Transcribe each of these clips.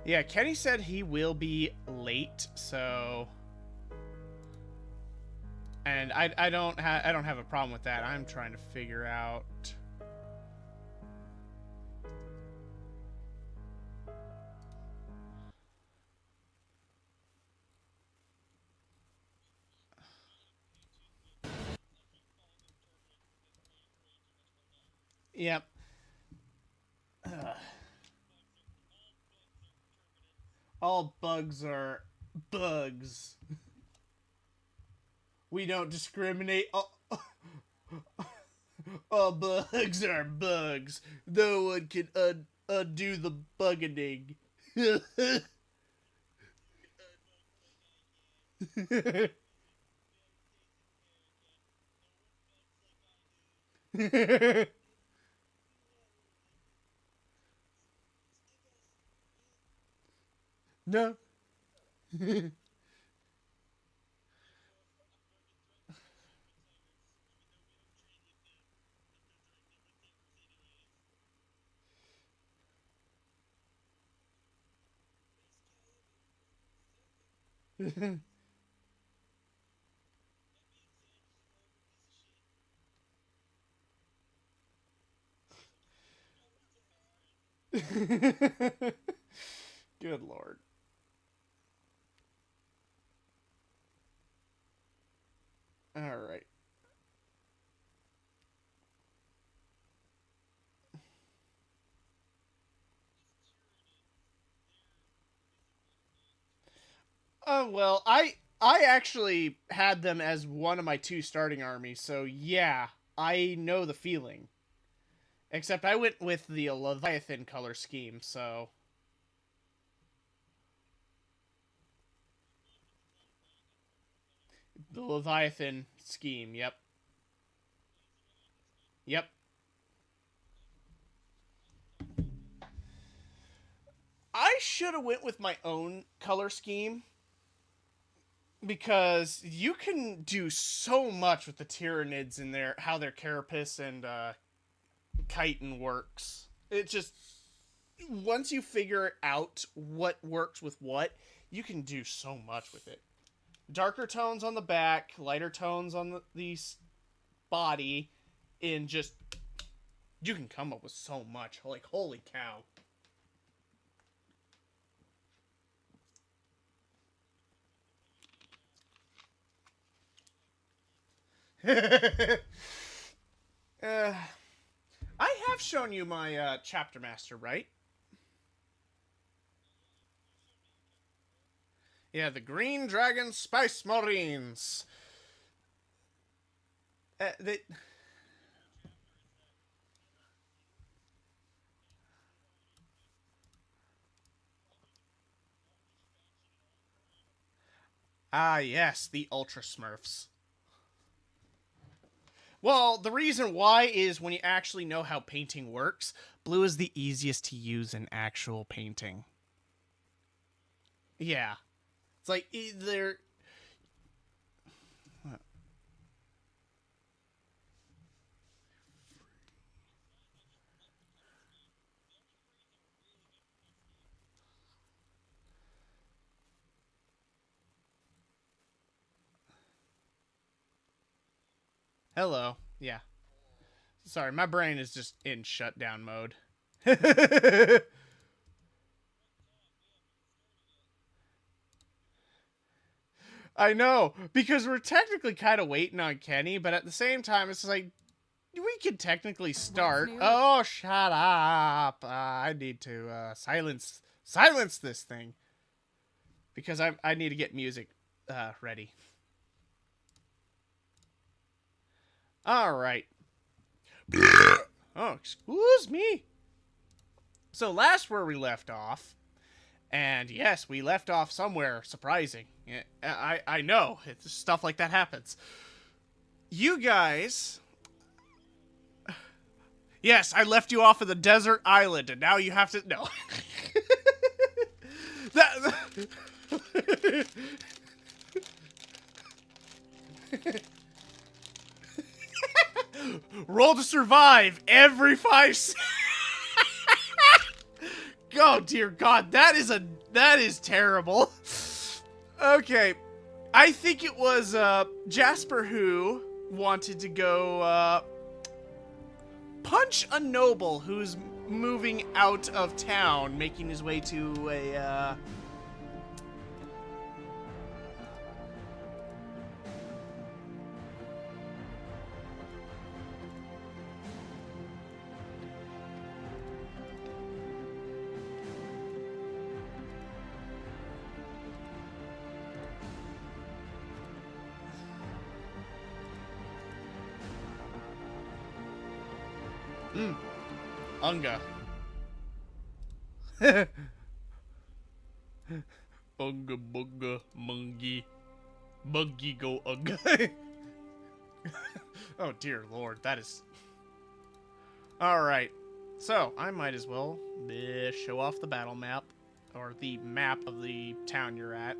Yeah, Kenny said he will be late, so... And I don't have a problem with that. I'm trying to figure out... Yep. All bugs are bugs. We don't discriminate. All bugs are bugs. No one can undo the buggening. No. Good Lord. All right. Oh, well, I actually had them as one of my 2 starting armies, so yeah, I know the feeling. Except I went with the Leviathan color scheme, so... The Leviathan scheme, yep. Yep. I should have went with my own color scheme, because you can do so much with the Tyranids and how their carapace and chitin works. It just, once you figure out what works with what, you can do so much with it. Darker tones on the back, lighter tones on the body, and just, you can come up with so much. Like, holy cow. I have shown you my chapter master, right? Yeah, the Green Dragon Spice Marines. They... Ah, yes, the Ultra Smurfs. Well, the reason why is when you actually know how painting works, blue is the easiest to use in actual painting. Yeah. It's like either... Hello. Yeah. Sorry, my brain is just in shutdown mode. I know, because we're technically kind of waiting on Kenny, but at the same time, it's like, we could technically start. Oh, shut up. I need to silence this thing. Because I need to get music ready. All right. Oh, excuse me. So last where we left off, and yes, we left off somewhere surprising. I know, it's stuff like that happens. You guys... Yes, I left you off of the desert island, and now you have to... No. Roll to survive every 5 seconds. Oh dear God, that is terrible. Okay, I think it was Jasper who wanted to go punch a noble who's moving out of town, making his way to a Unga. Unga bunga mungy. Mungy go unga. Oh dear Lord, that is... Alright, so I might as well show off the battle map, or the map of the town you're at.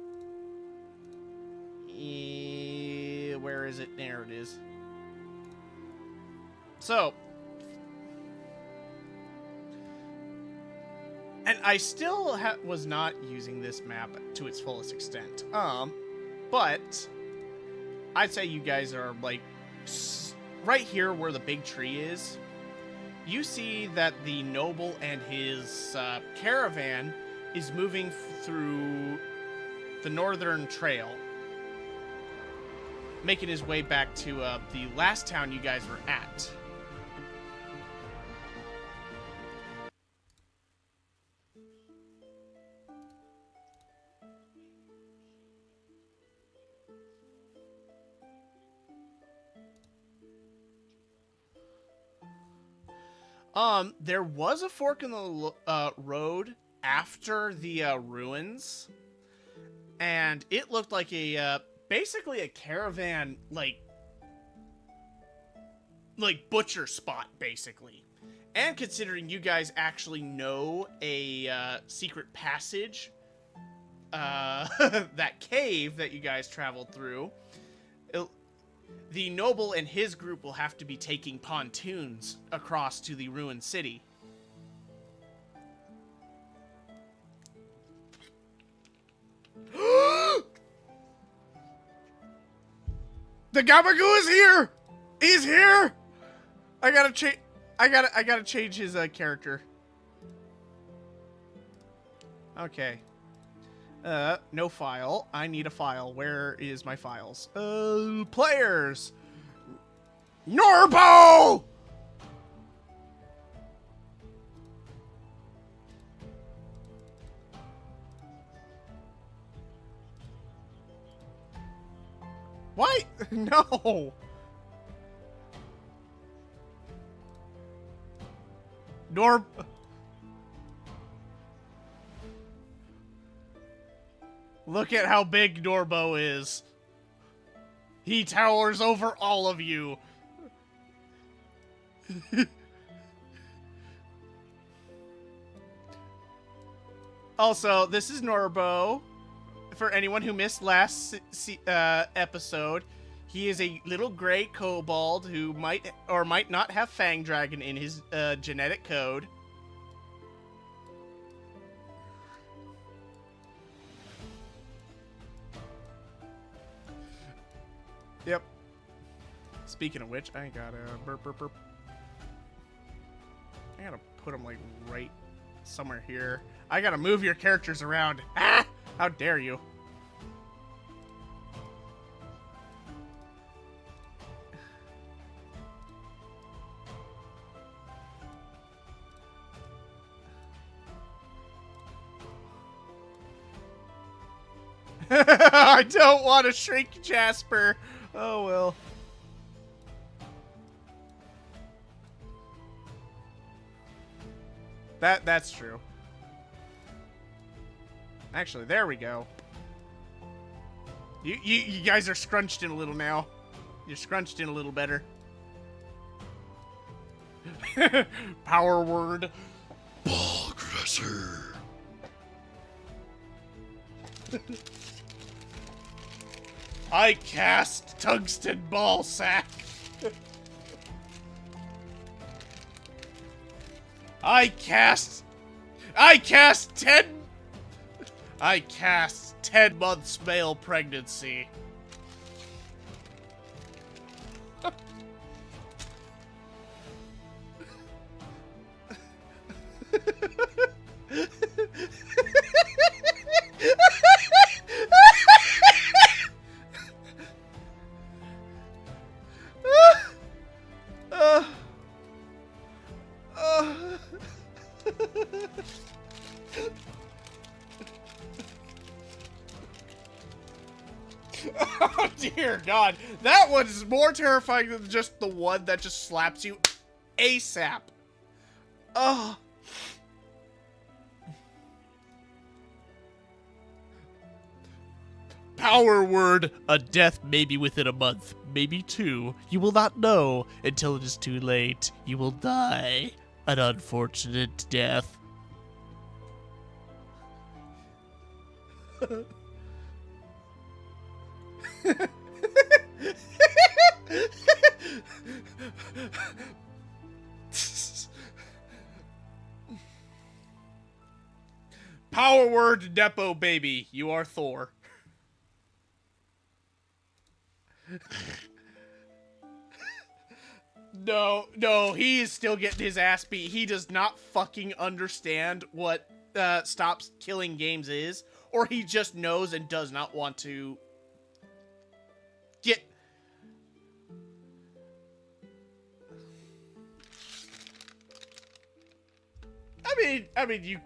Where is it? There it is. So... And I still was not using this map to its fullest extent. But I'd say you guys are like right here where the big tree is. You see that the noble and his caravan is moving through the northern trail, making his way back to the last town you guys were at. There was a fork in the road after the ruins, and it looked like a basically a caravan like butcher spot basically. And considering you guys actually know a secret passage, that cave that you guys traveled through, the noble and his group will have to be taking pontoons across to the ruined city. The Gabagoo is here! He's here! I gotta change his character. Okay. No file. I need a file. Where is my files? Players! Norbo! What? No! Look at how big Norbo is. He towers over all of you. Also, this is Norbo. For anyone who missed last episode, he is a little gray kobold who might or might not have Fang Dragon in his genetic code. Yep. Speaking of which, I gotta burp. I gotta put him like right somewhere here. I gotta move your characters around. Ah! How dare you? I don't want to shrink Jasper. Oh well. That's true. Actually, there we go. You guys are scrunched in a little now. You're scrunched in a little better. Power word. Ballcrusher. I cast tungsten ball sack. I cast I cast 10 months male pregnancy. Oh dear God, that one's more terrifying than just the one that just slaps you ASAP. Oh. Power word, a death maybe within a month, maybe 2. You will not know until it is too late. You will die an unfortunate death. Power word, Nepo baby. You are Thor. No, he is still getting his ass beat. He does not fucking understand what stops killing games is, or he just knows and does not want to get... I mean,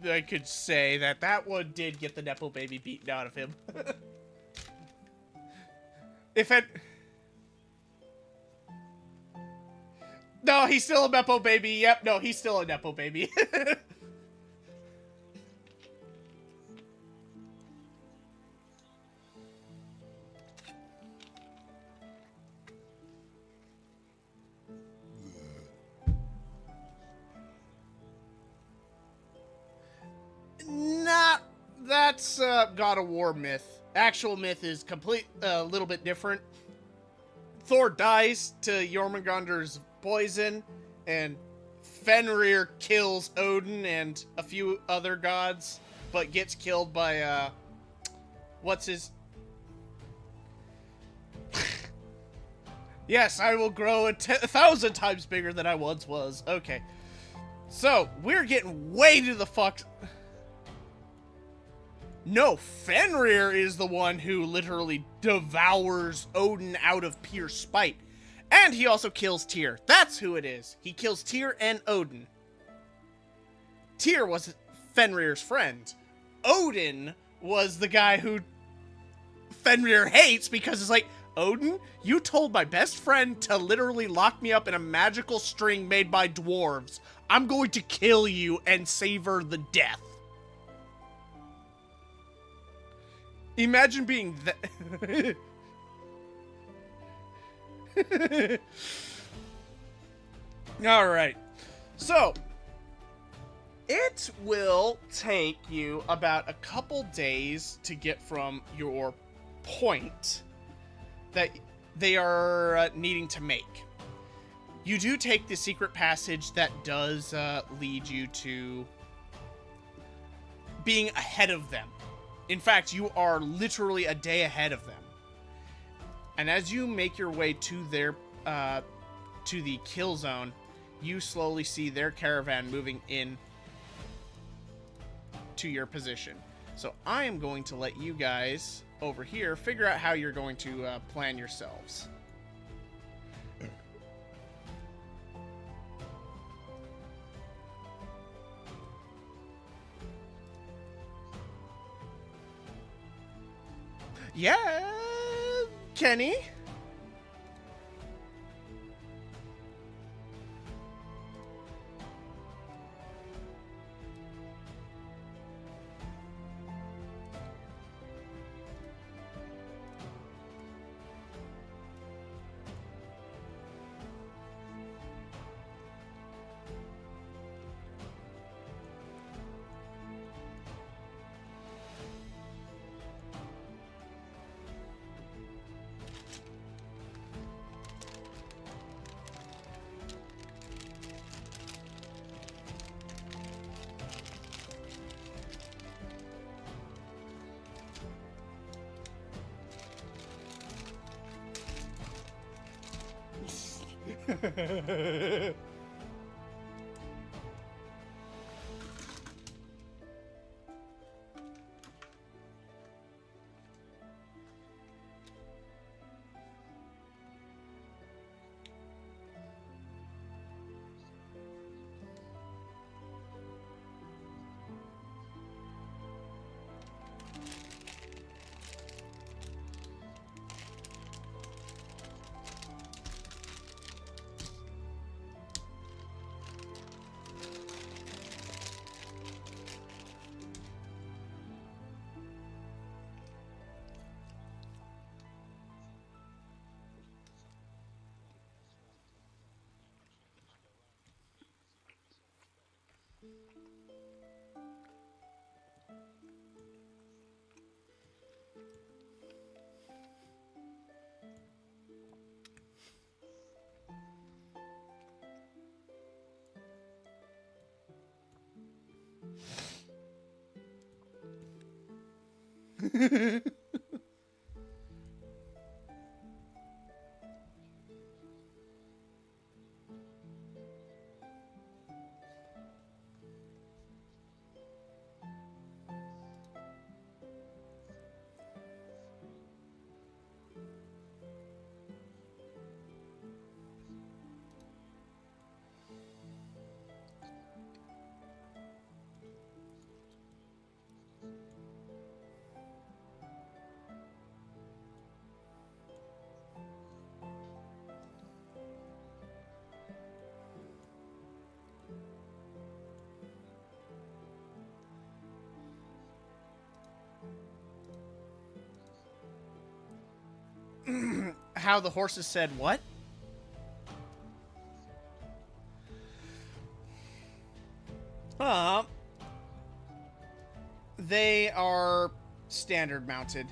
I could say that one did get the Nepo baby beaten out of him. If it... No, he's still a Nepo baby. Yep, no, he's still a Nepo baby. Nah, that's God of War myth. Actual myth is a little bit different. Thor dies to Jormungandr's poison, and Fenrir kills Odin and a few other gods, but gets killed by, what's his... Yes, I will grow 1,000 times bigger than I once was. Okay. So, we're getting way to the fuck... No, Fenrir is the one who literally devours Odin out of pure spite. And he also kills Tyr. That's who it is. He kills Tyr and Odin. Tyr was Fenrir's friend. Odin was the guy who Fenrir hates because it's like, Odin, you told my best friend to literally lock me up in a magical string made by dwarves. I'm going to kill you and savor the death. Imagine being that. Alright. So, it will take you about a couple days to get from your point that they are needing to make. You do take the secret passage that does lead you to being ahead of them. In fact, you are literally a day ahead of them. And as you make your way to their, to the kill zone, you slowly see their caravan moving in to your position. So I am going to let you guys over here figure out how you're going to plan yourselves. Yeah, Kenny? How the horses said what? Uh, they are standard mounted.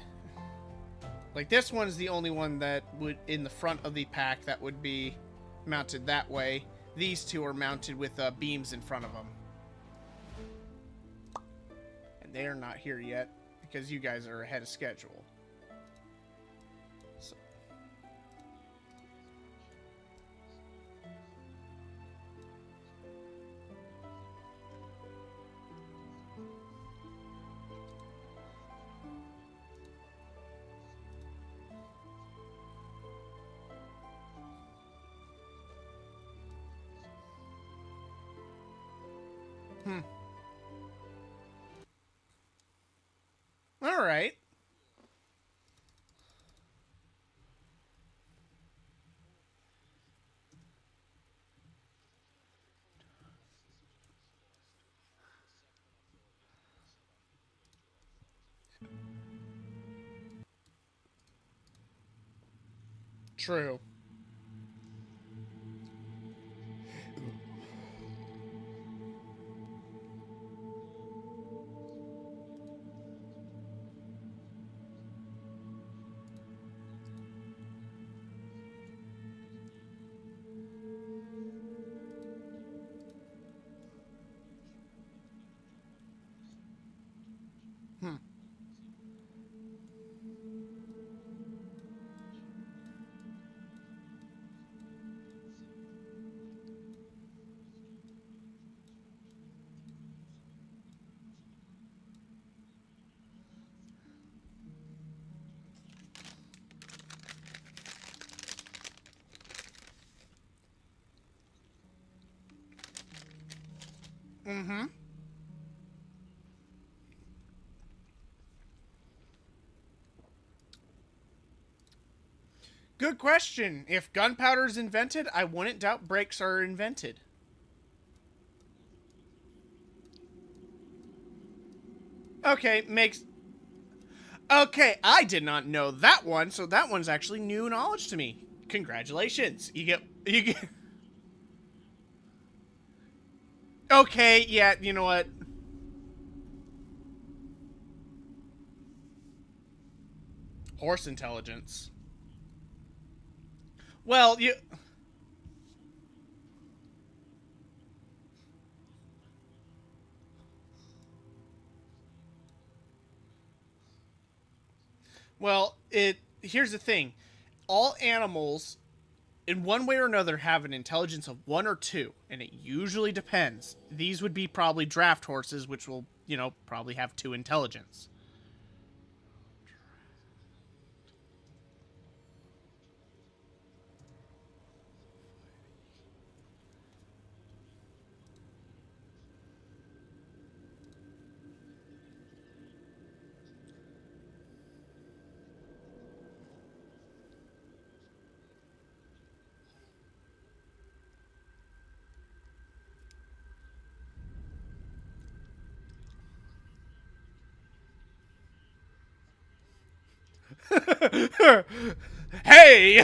Like, this one's the only one that would, in the front of the pack, that would be mounted that way. These two are mounted with beams in front of them. And they are not here yet, because you guys are ahead of schedule. So. All right. True. Hmm. Mm-hmm. Good question. If gunpowder's invented, I wouldn't doubt brakes are invented. Okay, makes... Okay, I did not know that one, so that one's actually new knowledge to me. Congratulations. You get... Okay, yeah, you know what? Horse intelligence. Well, you... Well, here's the thing. All animals in one way or another have an intelligence of 1 or 2, and it usually depends. These would be probably draft horses, which will, probably have 2 intelligence. Hey!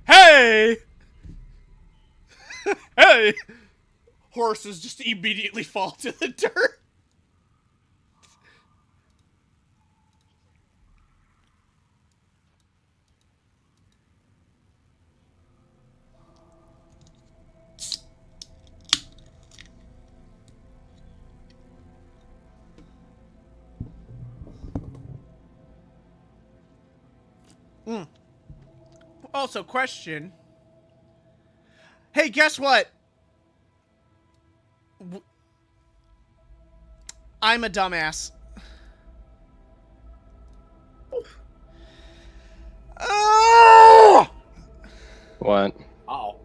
Hey! Hey! Horses just immediately fall to the dirt. Also, question. Hey, guess what? I'm a dumbass. Oh! What? Oh.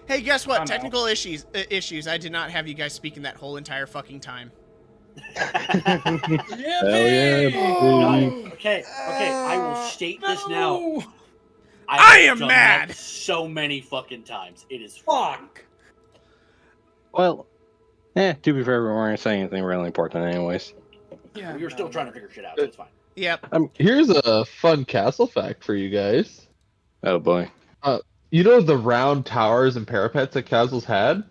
Hey, guess what? Oh, no. Technical issues. I did not have you guys speaking that whole entire fucking time. Hell yeah, Oh. Okay, I will state this now. No. I am done mad. that so many fucking times. It is Fuck. Well, to be fair, we weren't saying anything really important anyways. Yeah. We were still trying to figure shit out, so it's fine. Yep. Here's a fun castle fact for you guys. Oh boy. You know the round towers and parapets that castles had?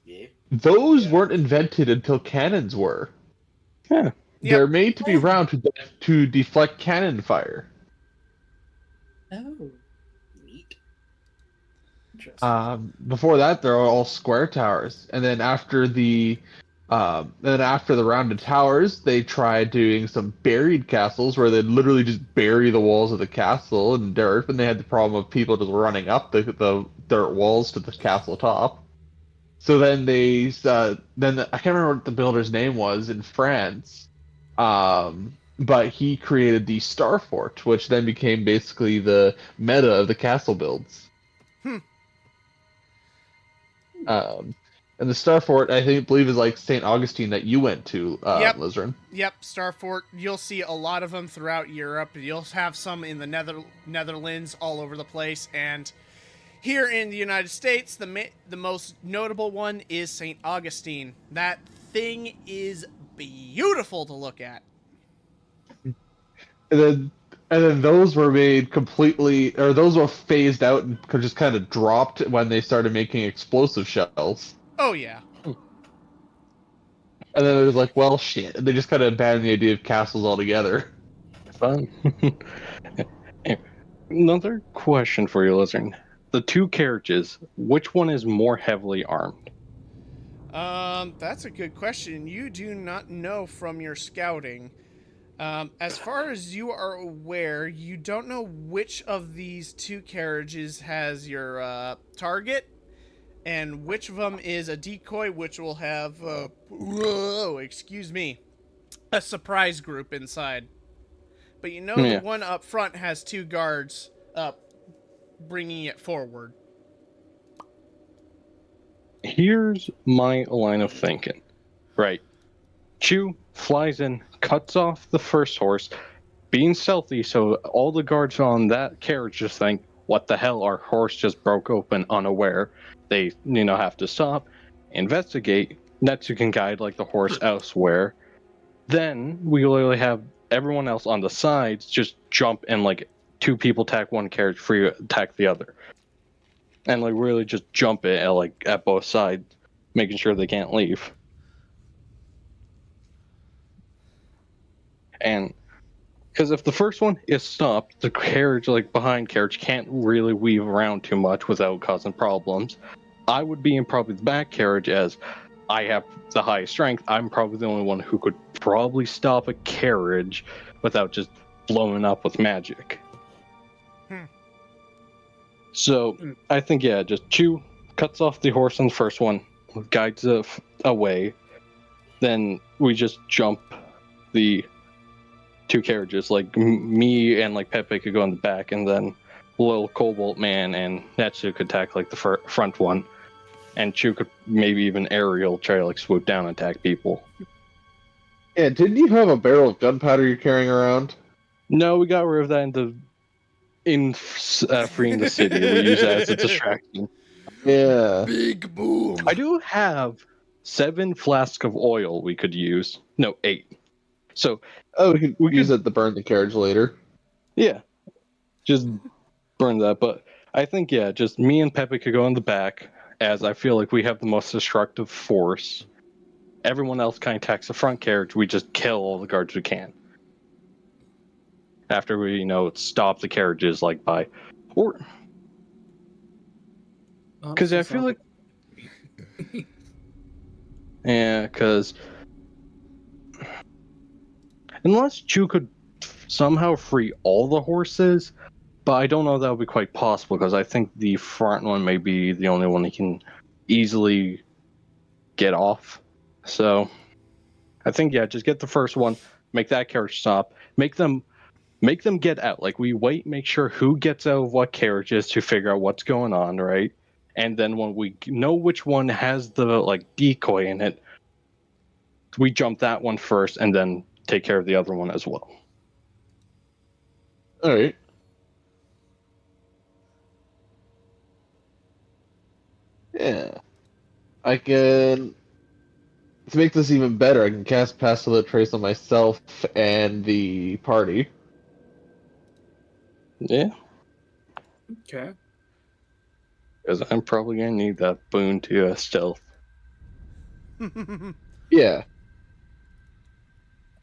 Yeah. Those Yeah. weren't invented until cannons were. Yeah. They're made to be round to deflect cannon fire. Oh. Neat. Interesting. Before that, they're all square towers, and then after the rounded towers, they tried doing some buried castles where they'd literally just bury the walls of the castle in dirt, and they had the problem of people just running up the dirt walls to the castle top. So then I can't remember what the builder's name was in France, but he created the Star Fort, which then became basically the meta of the castle builds. And the Star Fort, believe, is like St. Augustine that you went to, Yep. Lizrin. Yep, Starfort. You'll see a lot of them throughout Europe. You'll have some in the Netherlands, all over the place, and here in the United States, the most notable one is St. Augustine. That thing is beautiful to look at. And then those were made completely, or those were phased out and just kind of dropped when they started making explosive shells. Oh yeah. And then it was like, well, shit. And they just kind of abandoned the idea of castles altogether. Fun. Another question for you, Lizard. The 2 carriages, which one is more heavily armed? That's a good question. You do not know from your scouting. As far as you are aware, you don't know which of these 2 carriages has your target, and which of them is a decoy, which will have a surprise group inside. But you know the one up front has 2 guards up, bringing it forward. Here's my line of thinking. Right. Chew flies in, cuts off the first horse, being stealthy, so all the guards on that carriage just think, what the hell, our horse just broke open unaware. They, have to stop, investigate. Netsu can guide like the horse elsewhere. Then we literally have everyone else on the sides just jump and like 2 people attack one carriage, 3 attack the other. And like really just jump it at both sides, making sure they can't leave. And because if the first one is stopped, the carriage, behind carriage, can't really weave around too much without causing problems. I would be in probably the back carriage, as I have the highest strength. I'm probably the only one who could probably stop a carriage without just blowing up with magic. So I think just Chew cuts off the horse on the first one, guides it away. Then we just jump the two carriages. Like me and like Pepe could go in the back, and then little Cobalt Man and Natsu could attack like the front one, and Chew could maybe even aerial try to like swoop down and attack people. Yeah, didn't you have a barrel of gunpowder you're carrying around? No, we got rid of that in freeing the city. We use that as a distraction. Yeah. Big boom. I do have 7 flasks of oil we could use. No, 8. So Oh, we could We use could- it to burn the carriage later. yeah, just burn that. But I think just me and Pepe could go in the back, as I feel like we have the most destructive force. Everyone else kind of attacks the front carriage. We just kill all the guards we can. After we, stop the carriages, like by, or because I feel like, because unless Chu could somehow free all the horses, but I don't know that would be quite possible because I think the front one may be the only one he can easily get off. So I think just get the first one, make that carriage stop, make them get out. Like we wait, make sure who gets out of what carriages to figure out what's going on, right? And then when we know which one has the like decoy in it, we jump that one first and then take care of the other one as well. All right. Yeah. I can. To make this even better, I can cast Pastel Trace on myself and the party. Yeah, Okay. because I'm probably gonna need that boon to stealth. Yeah.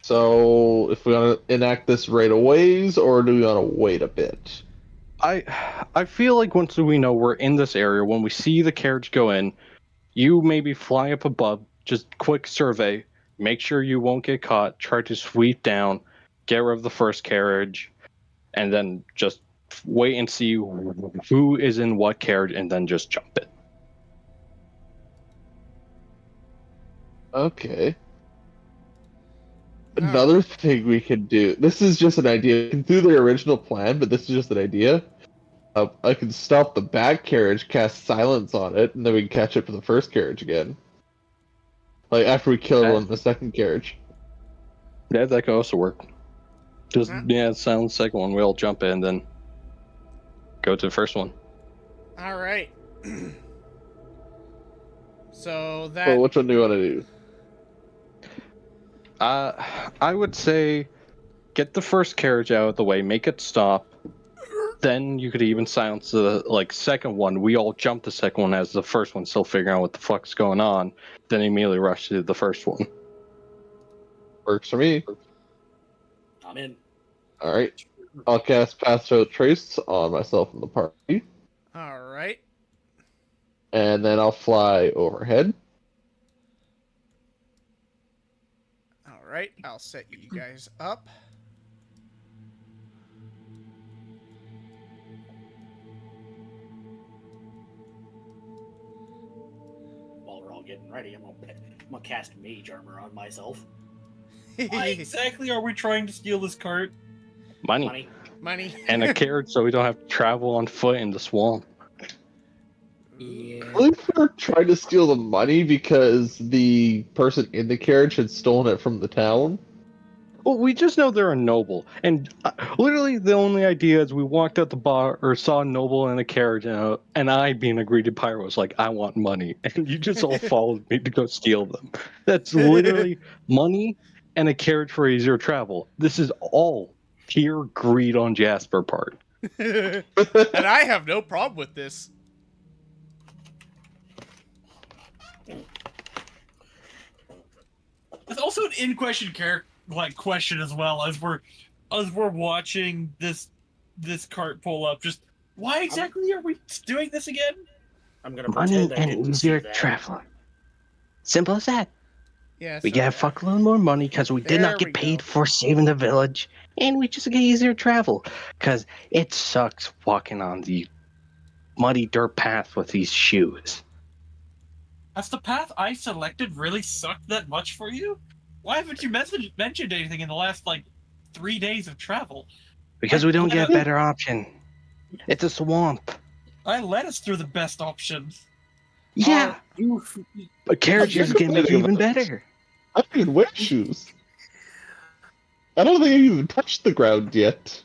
So, if we want to enact this right away, or do we want to wait a bit? I feel like once we know we're in this area, when we see the carriage go in, you maybe fly up above, just quick survey, make sure you won't get caught, try to sweep down, get rid of the first carriage, and then just wait and see who is in what carriage, and then just jump it. Okay. Another thing we could do. This is just an idea. We can do the original plan, but this is just an idea. I can stop the back carriage, cast silence on it, and then we can catch up to the first carriage again. Like after we kill everyone in the second carriage. Yeah, that could also work. Just silence the second one. We all jump in, then go to the first one. All right. So that. Well, which one do you want to do? I would say get the first carriage out of the way, make it stop. Then you could even silence the second one. We all jump the second one as the first one still figuring out what the fuck's going on. Then immediately rush to the first one. Works for me. I'm in. All right. I'll cast Pastel Trace on myself and the party, All right. and then I'll fly overhead. All right. I'll set you guys up. While we're all getting ready, I'm gonna cast Mage Armor on myself. Why exactly are we trying to steal this cart? Money. Money. And a carriage so we don't have to travel on foot in the swamp. Yeah. I believe we're trying to steal the money because the person in the carriage had stolen it from the town. Well, we just know they're a noble. And literally the only idea is we walked out the bar or saw a noble in a carriage and I, being a greedy pirate, was like, I want money. And you just all followed me to go steal them. That's literally money and a carriage for easier travel. This is all pure greed on Jasper's part. And I have no problem with this. It's also an in-question question as well as we're watching this cart pull up. Just why exactly are we doing this again? I'm gonna Money pretend I and didn't see easier that. traveler. Simple as that. Yeah. We get a fuckload more money because we did There not we get paid go. for saving the village, and we just get easier travel because it sucks walking on the muddy dirt path with these shoes. Has the path I selected really sucked that much for you? Why haven't you mentioned anything in the last, 3 days of travel? Because we don't get a better option. It's a swamp. I led us through the best options. Yeah, but carriages is gonna make it even better. I don't even wear shoes. I don't think I even touched the ground yet.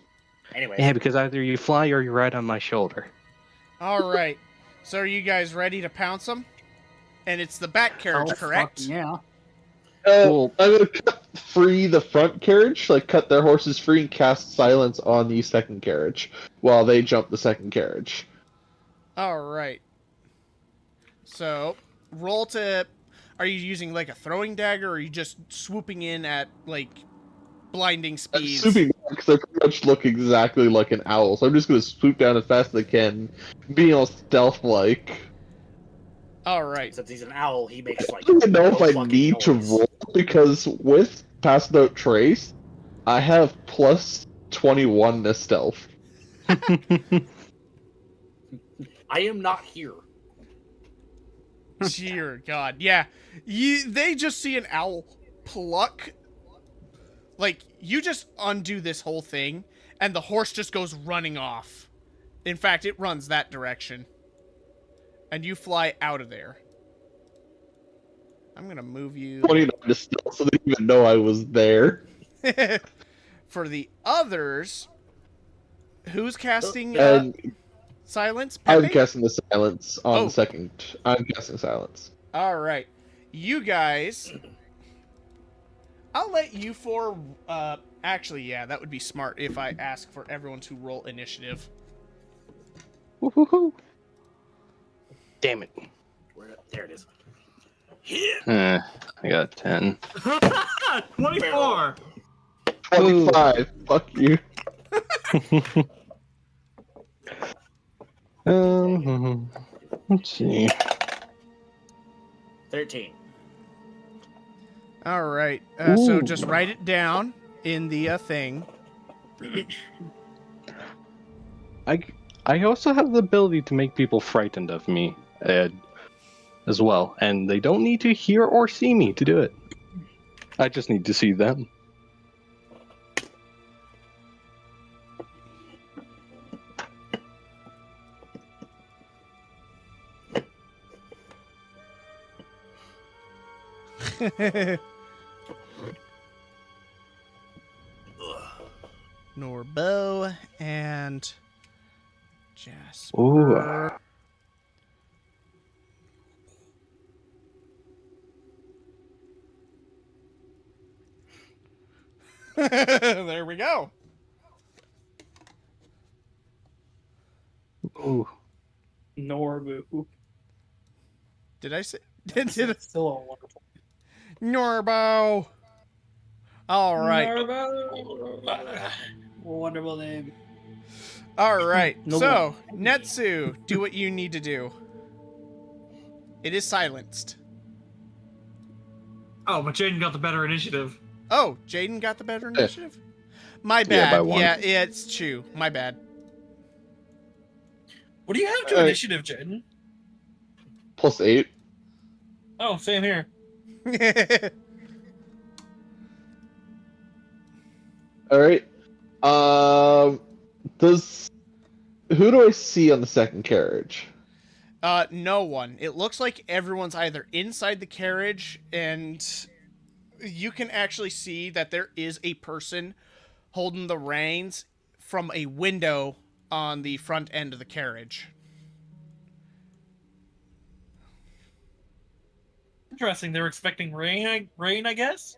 Anyways, Yeah, because either you fly or you ride on my shoulder. All right. So are you guys ready to pounce them? And it's the back carriage, correct? fucking yeah. Well- I'm gonna cut free the front carriage, like cut their horses free and cast silence on the second carriage while they jump the second carriage. All right. So, roll to... Are you using, like, a throwing dagger, or are you just swooping in at, like, blinding speeds? Swooping because they pretty much look exactly like an owl, so I'm just gonna swoop down as fast as I can, being all stealth-like. All right. Since he's an owl, he makes I don't even know if I fucking need to noise. roll, because with Pass Without Trace, I have plus 21 to stealth. I am not here. Dear God. Yeah. They just see an owl pluck. Like, you just undo this whole thing, and the horse just goes running off. In fact, it runs that direction. And you fly out of there. I'm going to move you... 29 to stealth, so they didn't even know I was there. For the others, who's casting And silence? I'm Pepe? guessing the silence on Oh. the second. I'm guessing silence. All right. You guys... I'll let you four... actually, yeah, that would be smart if I ask for everyone to roll initiative. Woo-hoo-hoo. Damn it. There it is. I got 10. 24! 25. Fuck you. Let's see. 13. All right. So Ooh. just write it down in the thing. I also have the ability to make people frightened of me, as well, and they don't need to hear or see me to do it. I just need to see them. Norbo and Jasper. Ooh. There we go. Ooh. Norbu. Did I say? Did it? Still a wonderful. Norbo. All right. Wonderful name. All right. No So, Netsu, do what you need to do. It is silenced. Oh, but Jaden got the better initiative. Oh, Jaden got the better initiative? My Yeah, bad. by one. Yeah, it's Chew. My bad. What do you have to initiative, Jaden? +8. Oh, same here. All right. Who do I see on the second carriage? No one. It looks like everyone's either inside the carriage, and you can actually see that there is a person holding the reins from a window on the front end of the carriage. Interesting. They were expecting rain, I guess?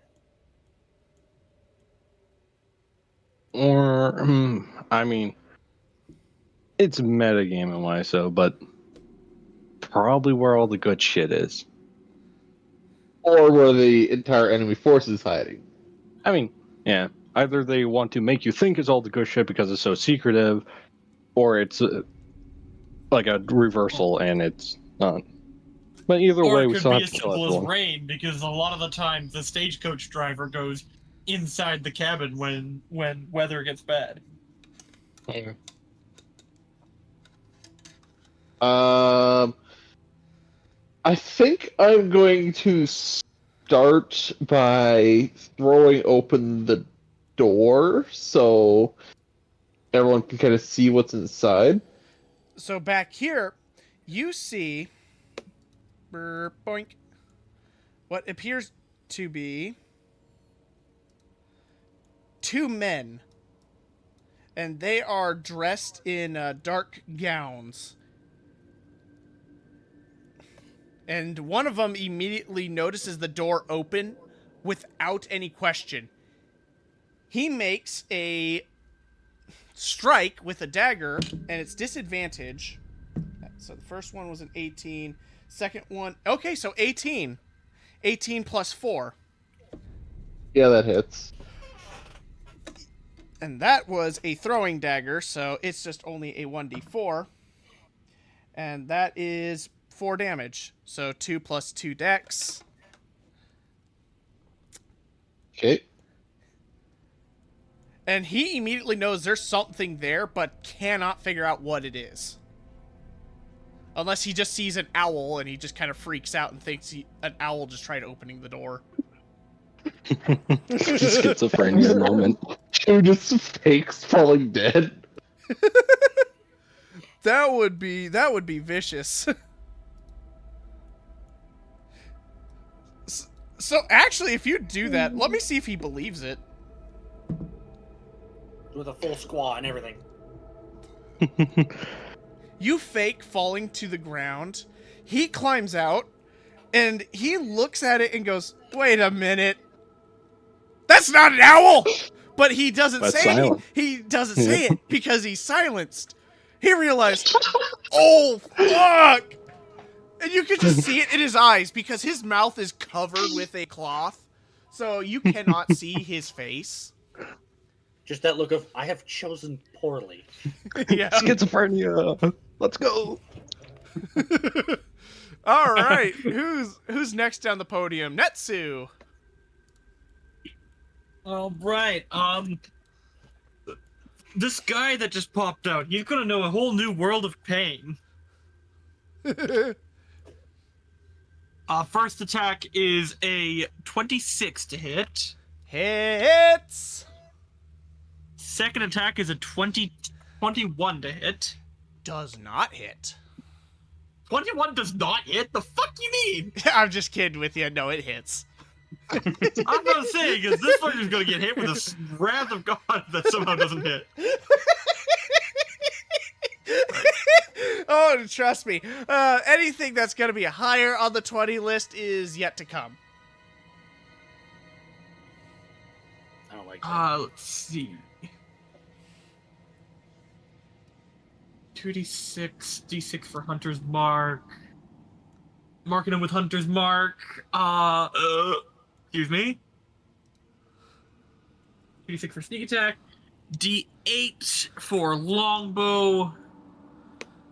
Or, I mean, it's metagaming wise, so, but probably where all the good shit is. Or where the entire enemy force is hiding? I mean, yeah, either they want to make you think it's all the good shit because it's so secretive, or it's like a reversal and it's not. But either Or way, it we could still be have as to kill simple as everyone. rain, because a lot of the time the stagecoach driver goes inside the cabin when weather gets bad. Yeah. I think I'm going to start by throwing open the door so everyone can kind of see what's inside. So back here, you see boink, what appears to be two men, and they are dressed in dark gowns. And one of them immediately notices the door open without any question. He makes a strike with a dagger, and it's disadvantage. So the first one was an 18. Second one, okay, so 18. 18 plus 4. Yeah, that hits. And that was a throwing dagger, so it's just only a 1d4. And that is 4 damage. So 2 plus 2 dex. Okay. And he immediately knows there's something there, but cannot figure out what it is. Unless he just sees an owl and he just kind of freaks out and thinks an owl just tried opening the door. Schizophrenia moment. Two just fakes falling dead. That would be vicious. So actually, if you do that, let me see if he believes it. With a full squaw and everything. You fake falling to the ground. He climbs out, and he looks at it and goes, "Wait a minute, that's not an owl." But he doesn't That's say silent. he doesn't say it because he's silenced. He realized, oh fuck! And you can just see it in his eyes because his mouth is covered with a cloth, so you cannot see his face. Just that look of, I have chosen poorly. Yeah. Schizophrenia. Let's go. All right. Who's next down the podium? Netsu. All right. This guy that just popped out, he's gonna know a whole new world of pain. First attack is a 26 to hit. Hits. Second attack is a 21 to hit. Does not hit. 21 does not hit? The fuck you mean? I'm just kidding with you. No, it hits. I'm gonna say, because this fucker's gonna get hit with a wrath of God that somehow doesn't hit. Oh, trust me. Anything that's going to be higher on the 20 list is yet to come. I don't like that. Let's see. 2d6, d6 for Hunter's Mark. Marking him with Hunter's Mark. Excuse me. 2d6 for sneak attack. D8 for longbow.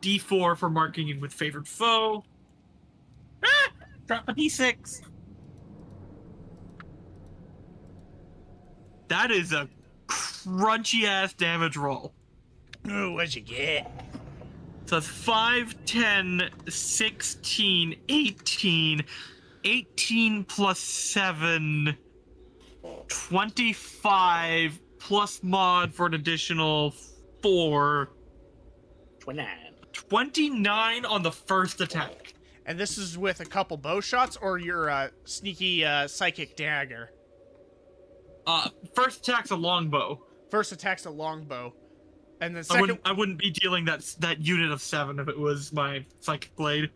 D4 for marking him with favored foe. Ah! Drop a D6. That is a crunchy ass damage roll. Ooh, what'd you get? So that's 5, 10, 16, 18. 18 plus 7. 25 plus mod for an additional 4. 29. 29 on the first attack. And this is with a couple bow shots or your sneaky psychic dagger? First attack's a longbow. First attack's a longbow. And then second... I wouldn't be dealing that unit of 7 if it was my psychic blade.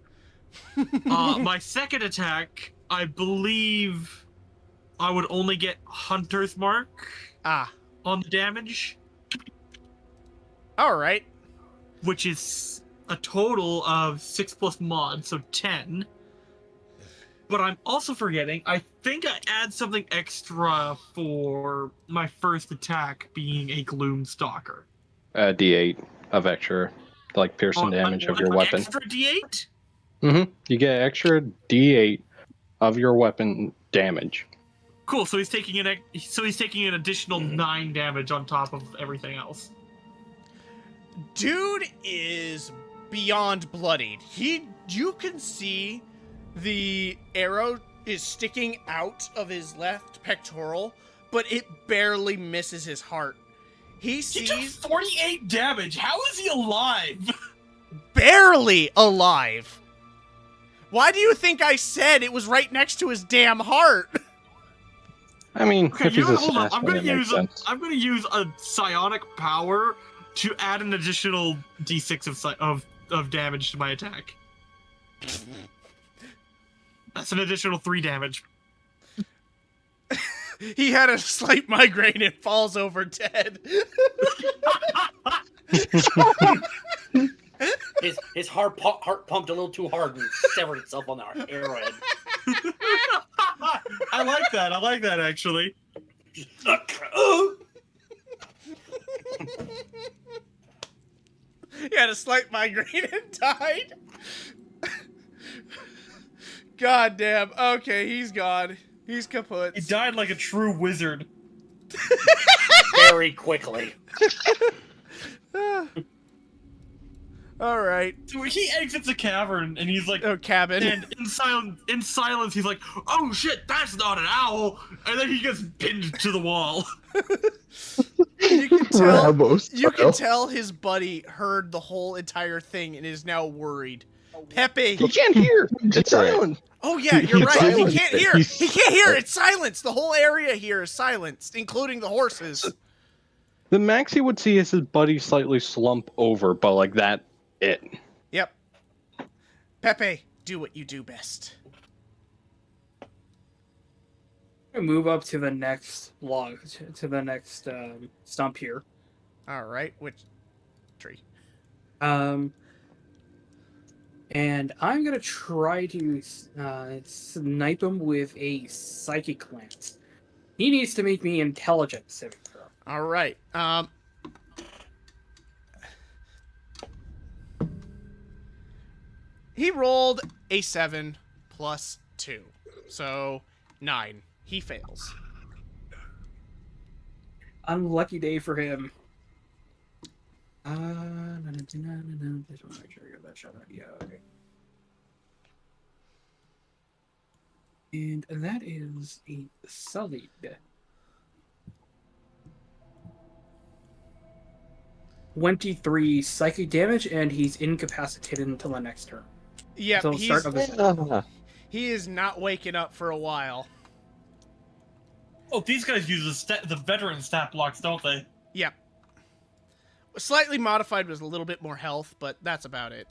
My second attack, I believe I would only get Hunter's Mark on the damage. All right. Which is a total of 6 plus mod, so 10. But I'm also forgetting, I think I add something extra for my first attack being a Gloomstalker. D8 of extra, like piercing damage of your weapon. Extra D8? Mm-hmm. You get extra D8 of your weapon damage. Cool. So he's taking an additional 9 damage on top of everything else. Dude is beyond bloodied. You can see the arrow is sticking out of his left pectoral, but it barely misses his heart. He He took sees 48 damage. How is he alive? barely alive. Why do you think I said it was right next to his damn heart? I mean, Okay, if he's a hold on. I'm assassin, gonna it makes sense. I'm gonna use a psionic power to add an additional d6 of damage to my attack. That's an additional 3 damage. He had a slight migraine and falls over dead. His heart pumped a little too hard and severed itself on the arrowhead. I like that. I like that actually. Just, He had a slight migraine and died. God damn. Okay, he's gone. He's kaput. He died like a true wizard. very quickly. All right. So he exits a cavern and he's like, Oh, cabin. and in silence, he's like, "Oh shit, that's not an owl!" And then he gets pinned to the wall. You can tell. Rambo You can style. tell his buddy heard the whole entire thing and is now worried. Pepe. He can't hear. It's silent. Oh yeah, you're He's right. He silenced. can't hear. He's- He can't hear. It's silenced. The whole area here is silenced, including the horses. The max he would see is his buddy slightly slump over, but like that, it. Yep. Pepe, do what you do best. Move up to the next log, to the next stump here. All right. Which tree? And I'm gonna try to snipe him with a psychic lance. He needs to make me intelligence saving throw. All right. He rolled a 7 plus 2, so 9. He fails. Unlucky day for him. Just want to make sure I got that shot out. Yeah, okay. And that is a solid 23 psychic damage, and he's incapacitated until the next turn. Yep, Until the start of his he is not waking up for a while. Oh, these guys use the veteran stat blocks, don't they? Yep. Slightly modified was a little bit more health, but that's about it.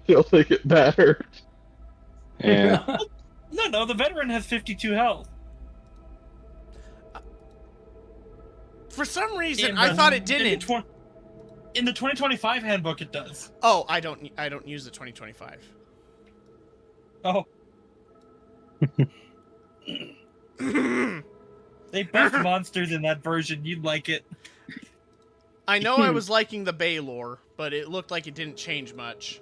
He'll make it better. Yeah. No, the veteran has 52 health. For some reason, In I the- thought it in the didn't. tw- In the 2025 handbook, it does. Oh, I don't use the 2025. Oh. They buffed monsters in that version. You'd like it. I know I was liking the Baylor, but it looked like it didn't change much.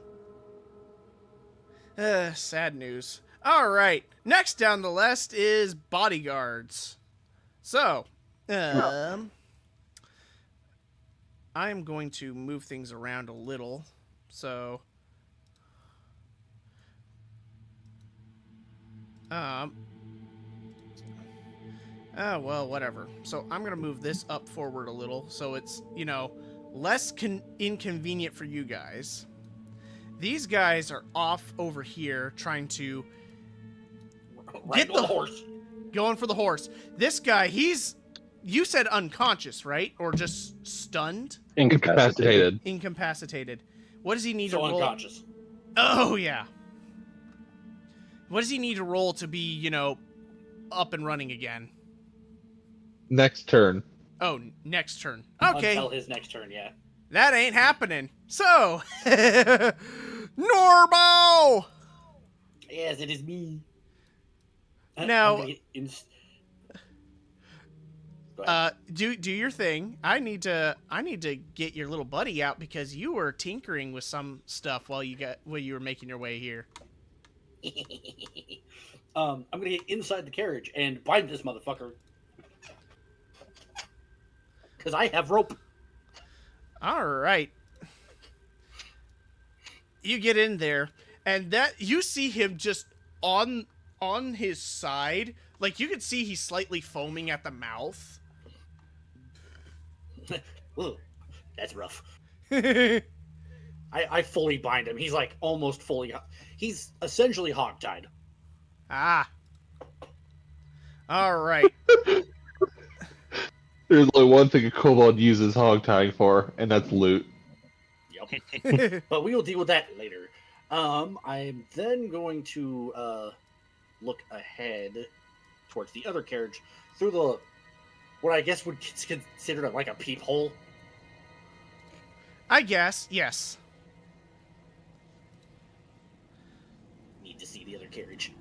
Sad news. All right, next down the list is bodyguards. So, I'm going to move things around a little. So, well, whatever. So I'm going to move this up forward a little so it's, less inconvenient for you guys. These guys are off over here trying to Get the horse. going for the horse. This guy, you said unconscious, right? Or just stunned? Incapacitated. Incapacitated. What does he need So to roll? unconscious. Oh, yeah. What does he need to roll to be, up and running again? Next turn. Oh, next turn. Okay. Until his next turn, yeah. That ain't happening. So, Norbo! Yes, it is me. Now- I'm gonna Go ahead. Do your thing. I need to get your little buddy out because you were tinkering with some stuff while you were making your way here. I'm gonna get inside the carriage and bind this motherfucker. Because I have rope. All right. you get in there, and that you see him just on his side. Like, you can see he's slightly foaming at the mouth. Ooh, that's rough. Ah. I fully bind him. He's like almost fully. He's essentially hogtied. All right. There's only one thing a kobold uses hog tying for, and that's loot. Yep. But we will deal with that later. I'm then going to look ahead towards the other carriage through the what I guess would consider like a peephole. I guess, yes. Need to see the other carriage.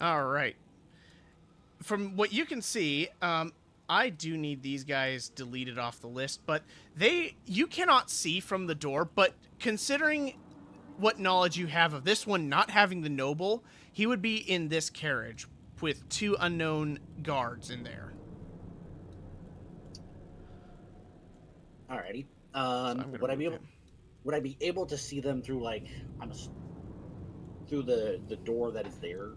All right. From what you can see, I do need these guys deleted off the list, but you cannot see from the door, but considering what knowledge you have of this one not having the noble, he would be in this carriage with 2 unknown guards in there. Alrighty. Would I be able to see them through like through the door that is there?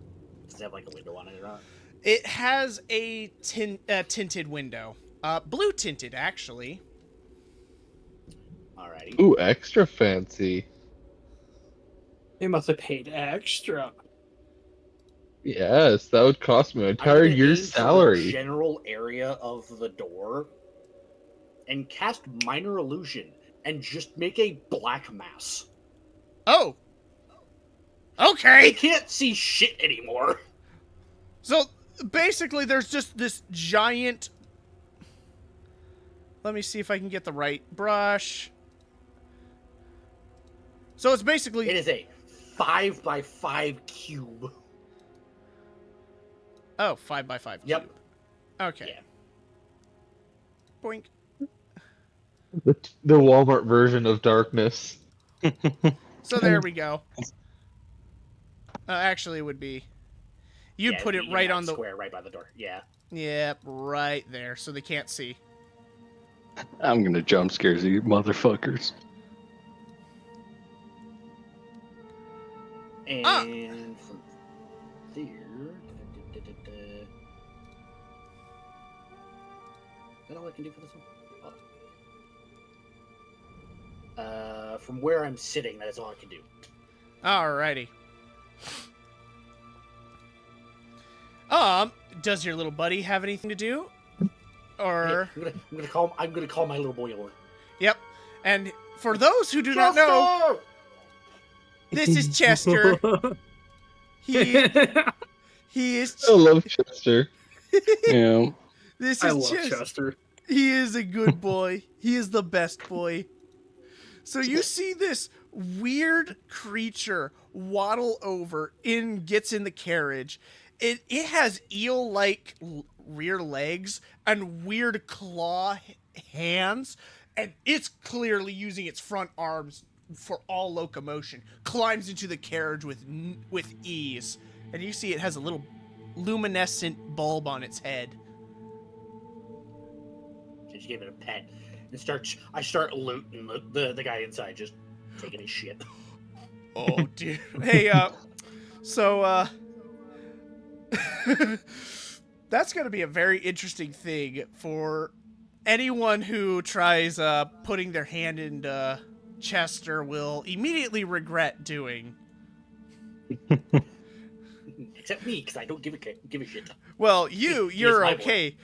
Does it have like a window on it or not? It has a tinted window. Blue tinted, actually. Alrighty. Ooh, extra fancy. They must have paid extra. Yes, that would cost me an I'm entire gonna year's aim for the salary. general area of the door and cast minor illusion and just make a black mass. Oh! I Okay! can't see shit anymore. So, basically, there's just this giant... Let me see if I can get the right brush. So it's basically... It is a 5x5 cube. Oh, 5x5 Yep. cube. Okay. Yeah. Boink. The Walmart version of darkness. So there we go. Actually, it would be... You'd Yeah, put it'd it be in right that on the... square right by the door. Yeah. Yep, right there, so they can't see. I'm gonna jump scare you motherfuckers. And from there... Is that all I can do for this one? From where I'm sitting, that is all I can do. Alrighty. Does your little buddy have anything to do? Or... Yeah, I'm gonna call my little boy over. Yep. And for those who do not know, this is Chester. He is... I love Chester. Yeah. This I is love Chester. Chester. He is a good boy. He is the best boy. So you see this weird creature waddle over gets in the carriage. It has eel-like rear legs and weird claw hands, and it's clearly using its front arms for all locomotion. Climbs into the carriage with ease, and you see it has a little luminescent bulb on its head. Just give it a pet and I start looting the guy inside, just taking his shit. Oh dear. Hey, so that's gonna be a very interesting thing for anyone who tries putting their hand into Chester will immediately regret doing. Except me, because I don't give a shit. Well, He is you're my okay.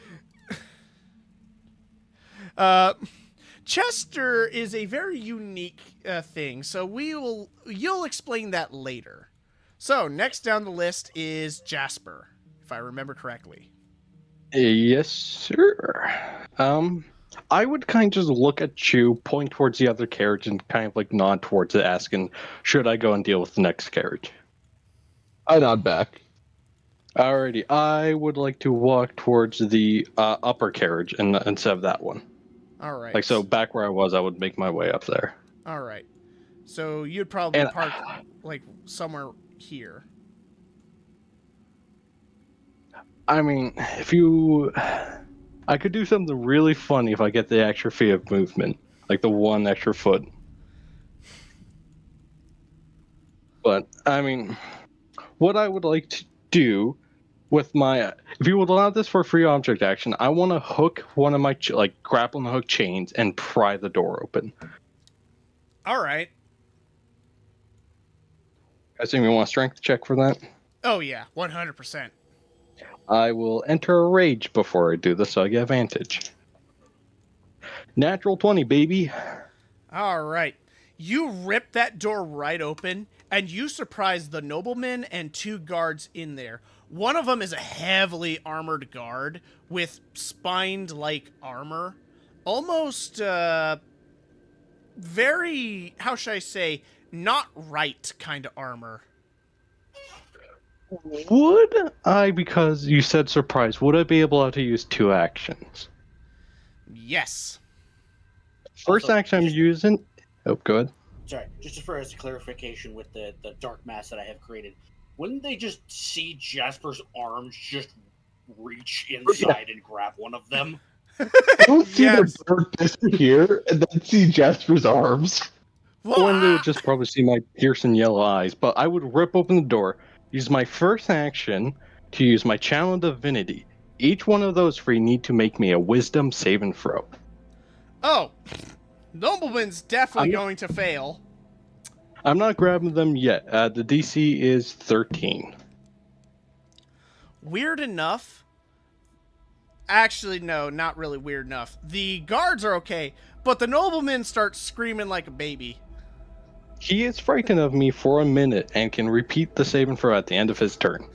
Chester is a very unique thing, so you'll explain that later. So next down the list is Jasper, if I remember correctly. Yes, sir. I would kind of just look at Chew, point towards the other carriage, and kind of like nod towards it, asking, should I go and deal with the next carriage? I nod back. Alrighty, I would like to walk towards the upper carriage instead of that one. All right. Like, so back where I was, I would make my way up there. All right. So you'd probably And- park like somewhere here. I mean, I could do something really funny if I get the extra feet of movement, like the one extra foot. But I mean, what I would like to do with my, if you would allow this for free object action, I want to hook one of my grapple and hook chains and pry the door open. All right. Guys, anyone want a strength check for that? Oh yeah, 100%. I will enter a rage before I do this, so I get advantage. Natural 20, baby. All right. You rip that door right open, and you surprise the nobleman and 2 guards in there. One of them is a heavily armored guard with spined-like armor. Almost, very, how should I say, not right kind of armor. Would I, because you said surprise, would I be able to use 2 actions? Yes. First Also, action I'm using... Oh, good. Sorry, just for as a clarification with the dark mass that I have created, wouldn't they just see Jasper's arms just reach inside and grab one of them? Don't see Yes. the bird disappear and then see Jasper's arms. Or they would just probably see my piercing yellow eyes, but I would rip open the door, use my first action to use my Channel of Divinity. Each one of those 3 need to make me a wisdom saving throw. Oh, nobleman's definitely I'm- going to fail. I'm not grabbing them yet. The DC is 13. Weird enough. Actually, no, not really weird enough. The guards are okay, but the nobleman starts screaming like a baby. He is frightened of me for a minute and can repeat the saving throw at the end of his turn.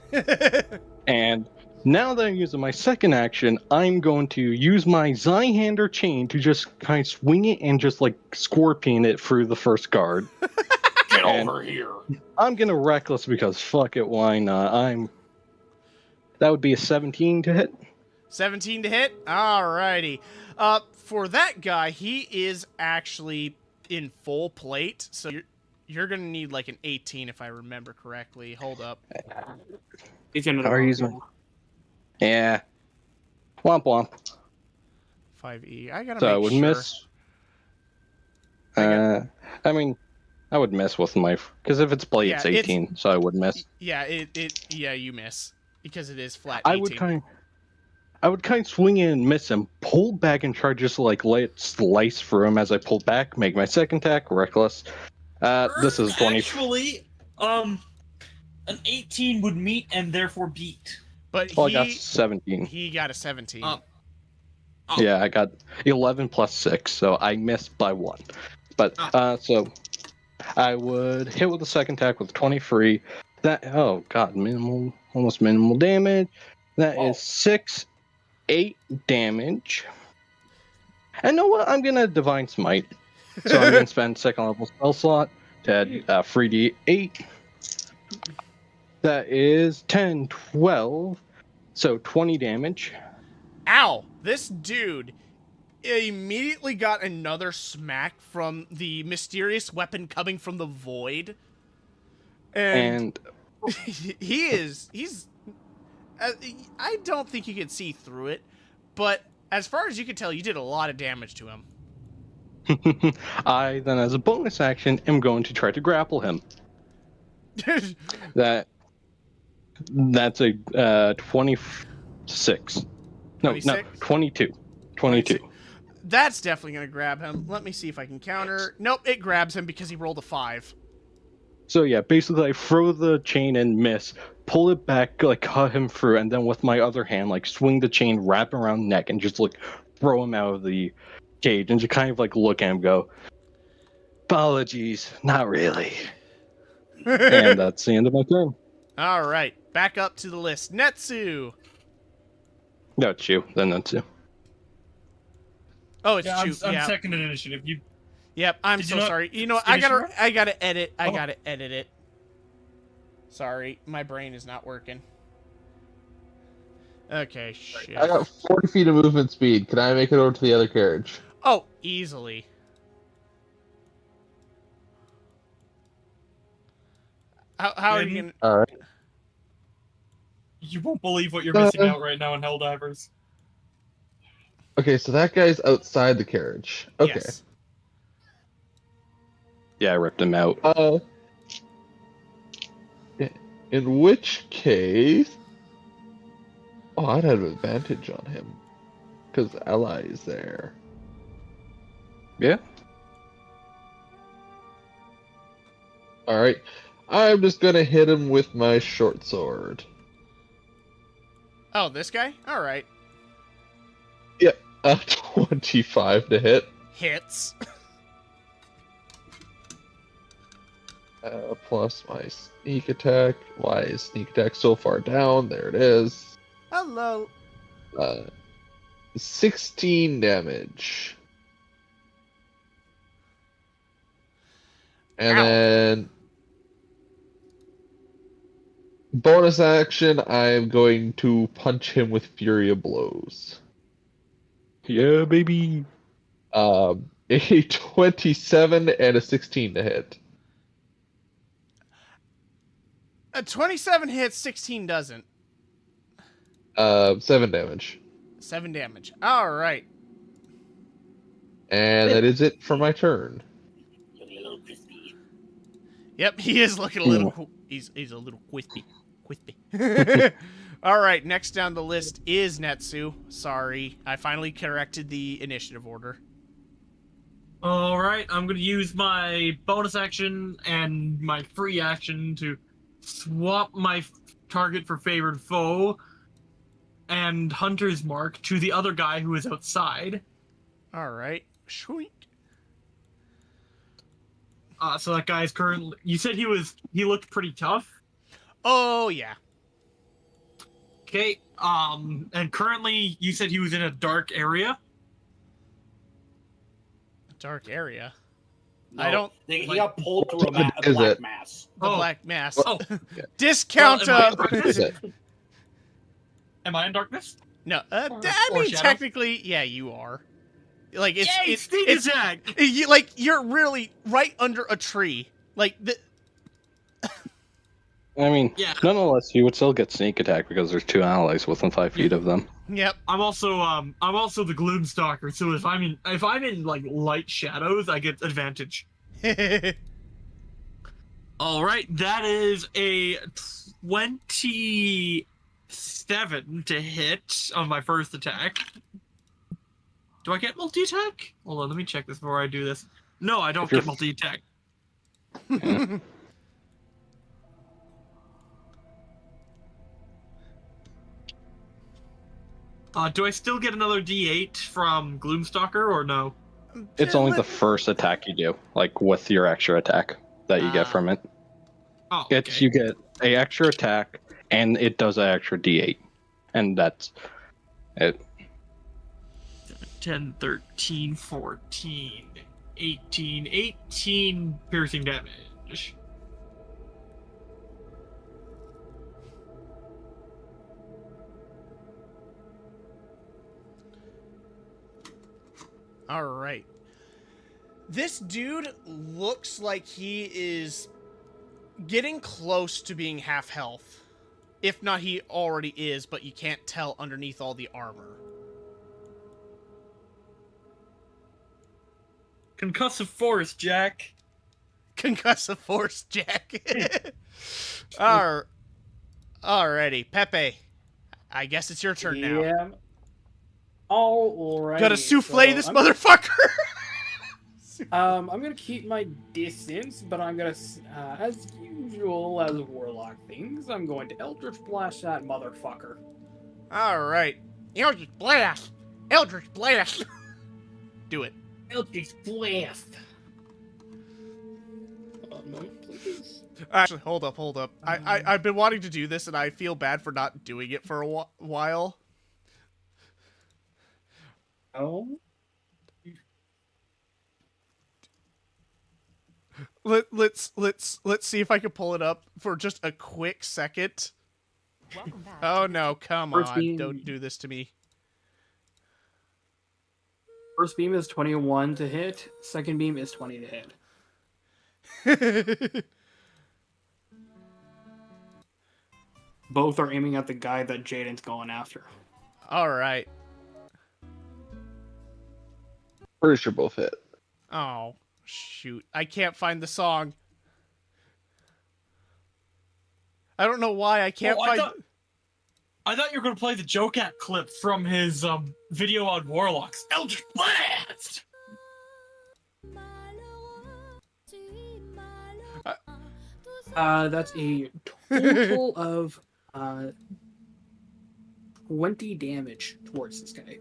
And now that I'm using my second action, I'm going to use my Zyhander chain to just kind of swing it and just like scorpion it through the first guard. Get And- over here! I'm gonna reckless because fuck it, why not? That would be a 17 to hit. 17 to hit? Alrighty. For that guy, he is actually in full plate, so you're gonna need like an 18 if I remember correctly. Hold up. He's gonna How are you using? Yeah. Womp womp. 5e. I gotta So I make would sure. miss. I mean, I would miss with my, because if it's blade, Yeah, it's 18, so I would miss. Yeah, yeah, you miss because it is flat 18. I would kind of swing in and miss him, pull back and try just to like let it slice through him as I pull back, make my second attack reckless. This is 20. Actually, an 18 would meet and therefore beat. But Well, I got 17. he got a 17. Oh. Yeah, I got 11 plus 6, so I missed by 1. But, so I would hit with the second attack with 23. That, oh god, almost minimal damage. That is 6, 8 damage. And know what? I'm gonna Divine Smite. So I'm gonna spend second level spell slot to add 3d8. That is 10, 12, so 20 damage. Ow! This dude immediately got another smack from the mysterious weapon coming from the void. And he's I don't think you can see through it, but as far as you can tell, you did a lot of damage to him. I then, as a bonus action, am going to try to grapple him. That's a 26. No, 26? 22. 22. That's definitely going to grab him. Let me see if I can counter. Nope, it grabs him because he rolled a 5. So yeah, basically I throw the chain and miss, pull it back, like cut him through, and then with my other hand, like swing the chain, wrap around neck, and just like throw him out of the cage, and just kind of like look at him, go, apologies, not really. And that's the end of my turn. All right, back up to the list. Netsu. No, it's you. Then that's you. Oh, it's Yeah, Chu. I'm Yeah. second in initiative. You Yep. I'm Did so you not sorry. You know, what? finish your I gotta edit. I Oh. gotta edit it. Sorry, my brain is not working. Okay, shit. I got 40 feet of movement speed. Can I make it over to the other carriage? Oh, easily. How are you Aiden? gonna? All right. you won't believe what you're missing out right now in Helldivers. Okay, so that guy's outside the carriage. Okay. Yes. Yeah, I ripped him out. In which case, oh, I'd have advantage on him because ally is there. Yeah. All right, I'm just gonna hit him with my short sword. Oh, this guy? All right. Yep, 25 to hit. Hits. Plus my sneak attack. Why is sneak attack so far down? There it is. Hello. 16 damage. And Ow. then bonus action, I'm going to punch him with Fury of Blows. Yeah, baby. A 27 and a 16 to hit. A 27 hits, 16 doesn't. 7 damage. 7 damage. All right. And that is it for my turn. Looking a little crispy. Yep, he is looking a little. He's a little quispy. All right, next down the list is Netsu. Sorry, I finally corrected the initiative order. All right, I'm going to use my bonus action and my free action to swap my target for favored foe and Hunter's Mark to the other guy who is outside. All right, sweet. So that guy is currently. You said he looked pretty tough. Oh yeah. Okay. And currently you said he was in a dark area. Dark area. No, I don't. He like- got pulled through a Is black it? mass. The Oh. black mass. Oh, Discount. Well, am I- Is it? am I in darkness? No, I Or mean shadow? technically, yeah, you are. Like it's Yay, it's, sneak it's attack! like you're really right under a tree. Like the. I mean, Yeah. nonetheless, you would still get sneak attack because there's 2 allies within 5 feet of them. Yep. I'm also the Gloomstalker, so if I'm in like light shadows, I get advantage. All right, that is a 27 to hit on my first attack. Do I get multi-attack? Hold on, let me check this before I do this. No, I don't If you're- get multi-attack. Do I still get another D8 from Gloomstalker or no? It's only the first attack you do, like with your extra attack that you get from it. Oh, It's okay. you get a extra attack, and it does an extra D8, and that's it. 10, 13, 14, 18, 18 piercing damage. All right. This dude looks like he is getting close to being half health. If not, he already is, but you can't tell underneath all the armor. Concussive force, Jack. Concussive force, Jack. Alrighty, Pepe. I guess it's your turn now. Yeah. All right. Gotta souffle this motherfucker. I'm gonna keep my distance, but I'm gonna, as usual, as warlock things, I'm going to Eldritch Blast that motherfucker. Alright. Eldritch Blast. Eldritch Blast. Do it. Eldritch Blast. Moment, please. Actually, hold up. I've been wanting to do this, and I feel bad for not doing it for a while. Oh. Let's see if I can pull it up for just a quick second. Welcome back. Oh no, come First on. beam. Don't do this to me. First beam is 21 to hit. Second beam is 20 to hit. Both are aiming at the guy that Jaden's going after. Alright. Pretty sure both hit. Oh, shoot. I can't find the song. I don't know why I can't Oh, find. I thought you were going to play the Jokat clip from his video on Warlocks. Eldritch Blast! That's a total of 20 damage towards this guy.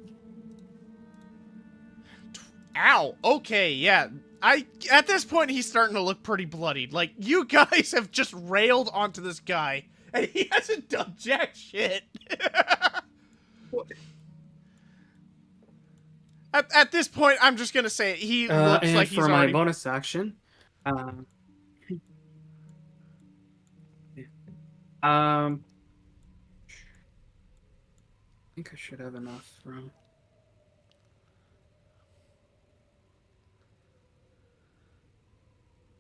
Ow. Okay, yeah. At this point he's starting to look pretty bloodied. Like, you guys have just railed onto this guy and he hasn't done jack shit. At this point, I'm just gonna say he looks and like he's for my already. bonus action, I think I should have enough room.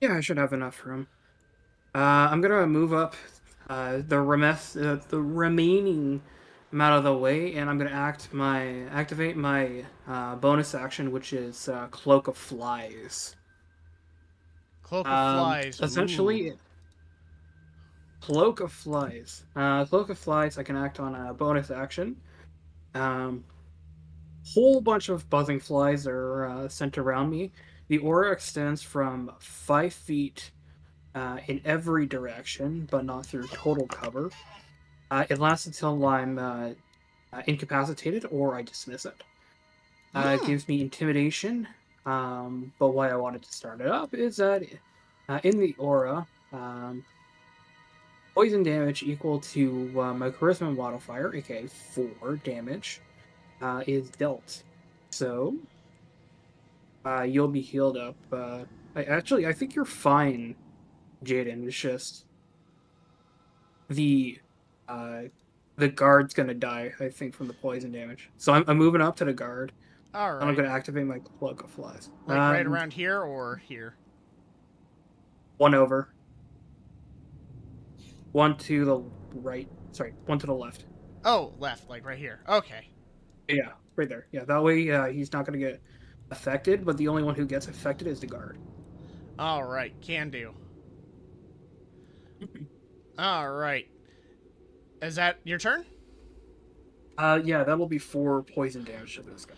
Yeah, I should have enough room. I'm gonna move up the remaining amount of the way, and I'm gonna activate my bonus action, which is Cloak of Flies. Cloak of Flies. Essentially, Ooh. Cloak of Flies. Cloak of Flies. I can act on a bonus action. Whole bunch of buzzing flies are sent around me. The aura extends from 5 feet in every direction, but not through total cover. It lasts until I'm incapacitated or I dismiss it. It gives me intimidation, but why I wanted to start it up is that in the aura, poison damage equal to my charisma modifier, aka 4 damage, is dealt. So, you'll be healed up. I think you're fine, Jaden. It's just the guard's gonna die, I think, from the poison damage. So I'm moving up to the guard. All And I'm right. gonna activate my Cloak of Flies. Like right around here or here? One over. One to the right. Sorry, one to the left. Oh, left, like right here. Okay. Yeah, right there. Yeah, that way he's not gonna get affected, but the only one who gets affected is the guard. All right, can do. All right. Is that your turn? Yeah, that'll be 4 poison damage to this guy.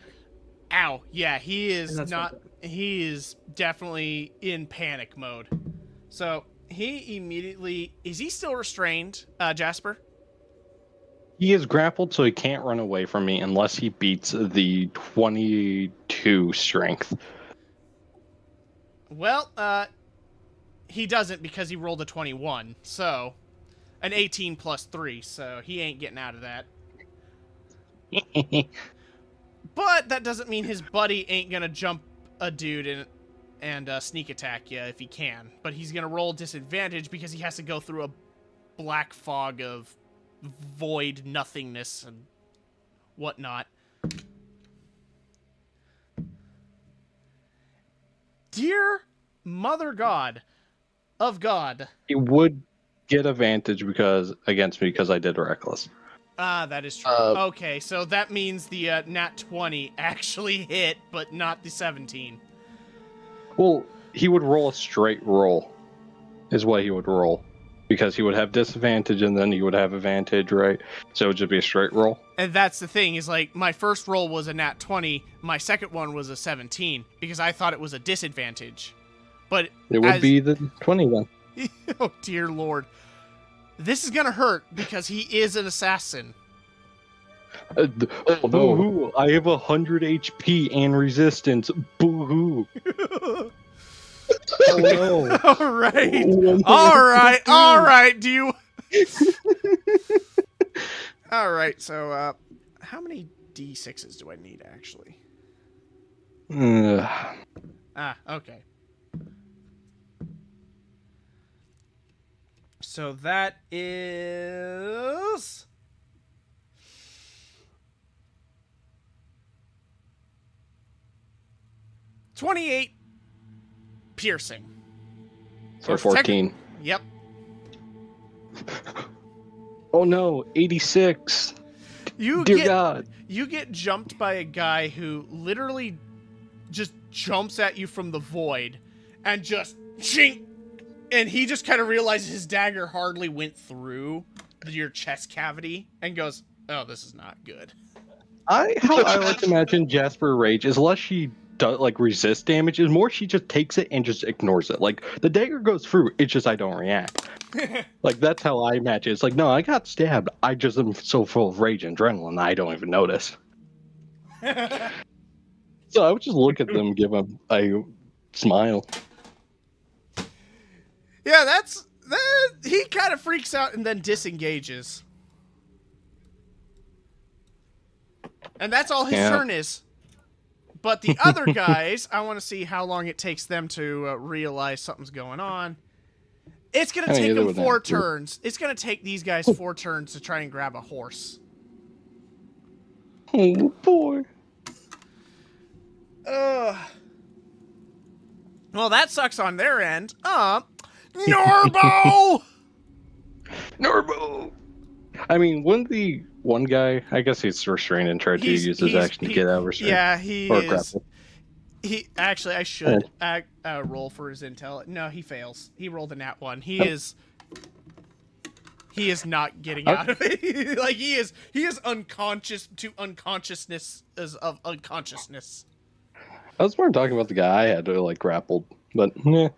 Ow. Yeah, he And is that's my not. turn. He is definitely in panic mode. So he immediately. Is he still restrained, Jasper? He is grappled, so he can't run away from me unless he beats the 22 strength. Well, he doesn't because he rolled a 21. So, an 18 plus 3. So he ain't getting out of that. But that doesn't mean his buddy ain't gonna jump a dude and sneak attack you if he can. But he's gonna roll disadvantage because he has to go through a black fog of void nothingness and whatnot. Dear Mother God of God. He would get advantage against me because I did reckless. Ah, that is true. Okay, so that means the nat 20 actually hit, but not the 17. Well, he would roll a straight roll, is what he would roll. Because he would have disadvantage and then he would have advantage, right? So it would just be a straight roll. And that's the thing, is like, my first roll was a nat 20, my second one was a 17, because I thought it was a disadvantage. But It would be the 20 then. Oh, dear Lord. This is gonna hurt, because he is an assassin. Oh, boo-hoo. I have 100 HP and resistance. Boo-hoo. Oh, no. All right, do you... All right, so, how many D6s do I need, actually? Okay. So that is... $28 piercing. So 14. Yep. Oh no, 86. Dear God. You get jumped by a guy who literally just jumps at you from the void and just chink And he just kind of realizes his dagger hardly went through your chest cavity and goes, "Oh, this is not good." How I like to imagine Jasper Rage is less she does like resist damage, is more she just takes it and just ignores it. Like the dagger goes through, it's just I don't react. Like that's how I imagine. It's like, no, I got stabbed. I just am so full of rage and adrenaline I don't even notice. So I would just look at them, give them a smile. Yeah, that. He kind of freaks out and then disengages. And that's all his turn is. But the other guys, I want to see how long it takes them to realize something's going on. It's going to take them 4 turns. It's going to take these guys 4 turns to try and grab a horse. Oh, boy. Well, that sucks on their end. Norbo! Norbo! I mean, wouldn't the one guy, I guess he's restrained and tried to use his action to get out of restraint. Yeah, he or is. grapple. Actually, I should roll for his intel. No, he fails. He rolled a nat 1. He is not getting out of it. Like he is unconscious to unconsciousness of unconsciousness. I was more talking about the guy I had to like grappled, but yeah.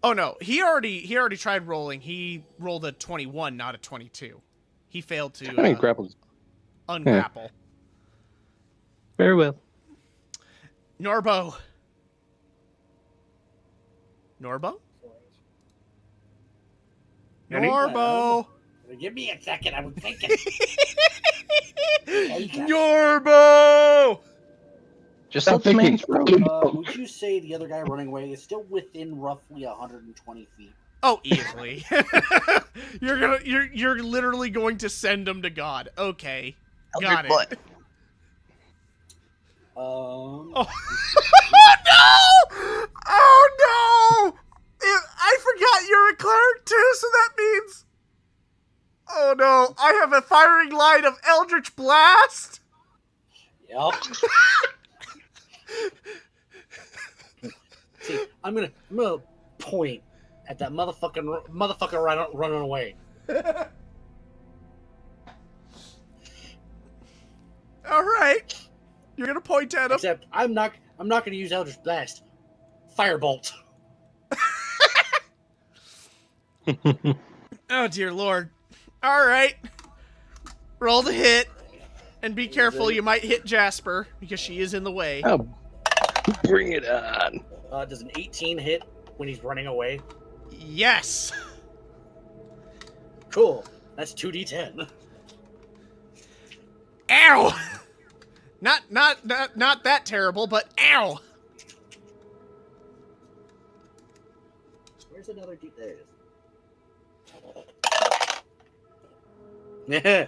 Oh no, he already tried rolling. He rolled a 21, not a 22. He failed to grappled. Ungrapple. Yeah. Very well. Norbo. Norbo? Norbo! Give me a second, I was thinking. Norbo! Just let the man Would you say the other guy running away is still within roughly 120 feet? Oh, easily. You're literally going to send him to God. Okay. Got it. Oh. Oh no! Oh no! I forgot you're a cleric too, so that means... Oh no, I have a firing line of Eldritch Blast! Yep. See, I'm gonna point at that motherfucker running away. Alright. You're gonna point at him. Except I'm not gonna use Eldritch Blast. Firebolt. Oh dear lord. Alright. Roll the hit. And be careful, you might hit Jasper, because she is in the way. Oh, bring it on. Does an 18 hit when he's running away? Yes. Cool. That's 2d10. Ow! Not that terrible, but ow! Where's another d? There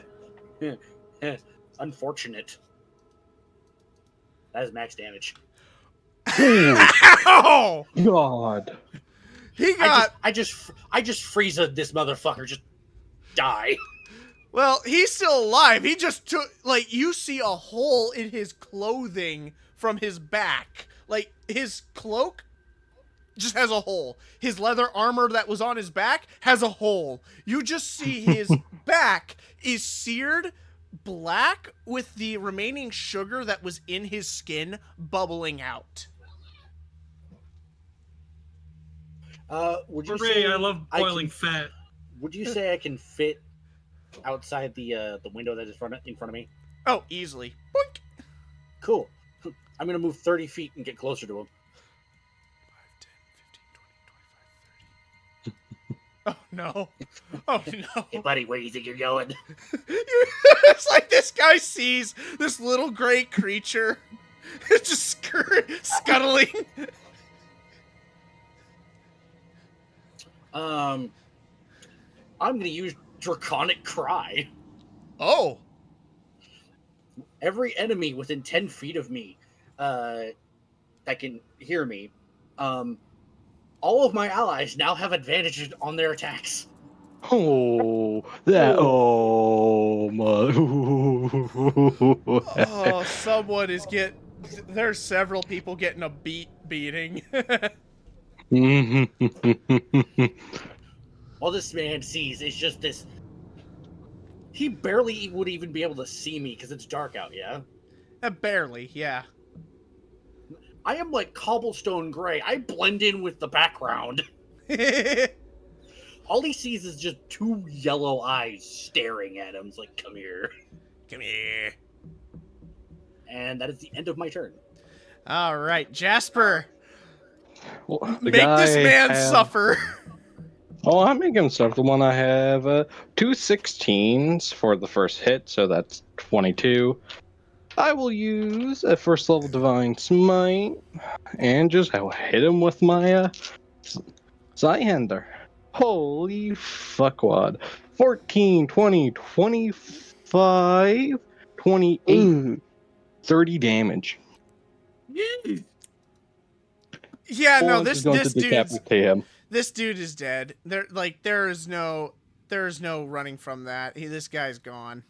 it is. Unfortunate. That is max damage. Ow! God. He got... I just freeze this motherfucker. Just die. Well, he's still alive. He just took... Like, you see a hole in his clothing from his back. Like, his cloak just has a hole. His leather armor that was on his back has a hole. You just see his back is seared black with the remaining sugar that was in his skin bubbling out. Would you Hooray, say I love boiling fat. Would you say I can fit outside the window that is in front of me? Oh, easily. Boink. Cool. I'm gonna move 30 feet and get closer to him. 5, 10, 15, 20, 25, 30. Oh no. Oh no. Hey buddy, where do you think you're going? It's like this guy sees this little gray creature just scuttling. I'm gonna use Draconic Cry. Oh. Every enemy within 10 feet of me that can hear me, all of my allies now have advantages on their attacks. Oh, that. Oh, my. Oh, someone is there's several people getting a beating. All this man sees is just this. He barely would even be able to see me because it's dark out, yeah? Barely, yeah. I am like cobblestone gray. I blend in with the background. All he sees is just two yellow eyes staring at him. It's like, come here. Come here. And that is the end of my turn. All right, Jasper. Well, the Make guy this man had- suffer. Oh, I'm making stuff. The one I have 2 16s for the first hit, so that's 22. I will use a first level Divine Smite and just hit him with my Psyhander. Holy fuckwad. 14, 20, 25, 28, 30 damage. Yeah, no, Bullets this is going this to dude's decapitate him. this dude is dead. There is no running from that. This guy's gone.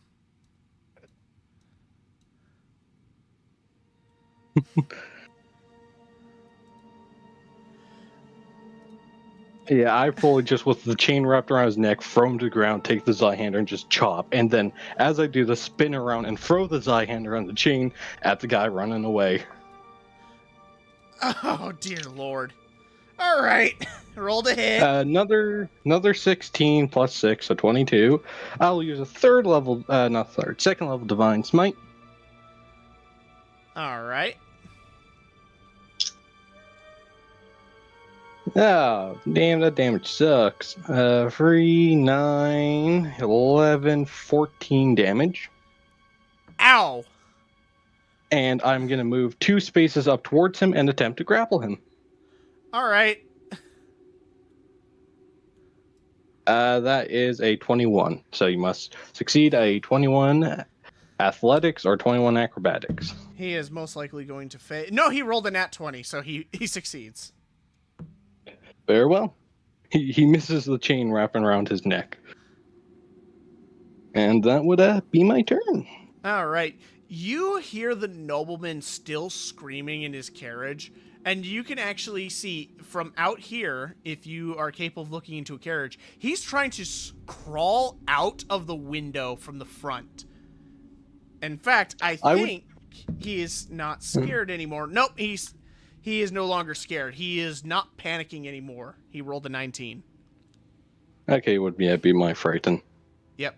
Yeah, I fully just with the chain wrapped around his neck, throw him to the ground, take the Zyhander and just chop. And then as I do this, spin around and throw the Zyhander on the chain at the guy running away. Oh dear lord. All right, rolled a hit. Another 16 plus 6, so 22. I'll use a second level Divine Smite. All right. Oh, damn, that damage sucks. 3, 9, 11, 14 damage. Ow. And I'm going to move 2 spaces up towards him and attempt to grapple him. All right. That is a 21. So you must succeed a 21 athletics or 21 acrobatics. He is most likely going to fail. No, he rolled a nat 20, so he succeeds. Very well. He misses the chain wrapping around his neck. And that would be my turn. All right. You hear the nobleman still screaming in his carriage, and you can actually see from out here, if you are capable of looking into a carriage, he's trying to crawl out of the window from the front. In fact, I think he is not scared anymore. Nope, he is no longer scared. He is not panicking anymore. He rolled a 19. Okay, would be my frighten. Yep.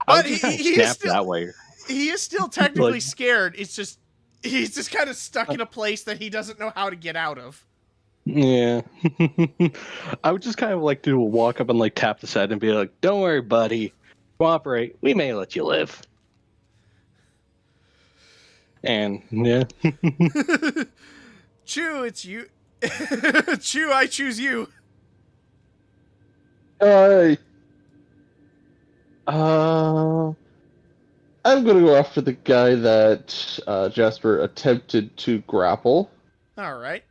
I But would just kind of he snap is still, that way. he is still technically Like- scared. It's just he's just kind of stuck in a place that he doesn't know how to get out of. Yeah. I would just kind of like to walk up and like tap the side and be like, "Don't worry, buddy. Cooperate. We may let you live." And yeah. Chew, it's you. Chew, I choose you. I'm gonna go after the guy that Jasper attempted to grapple. All right.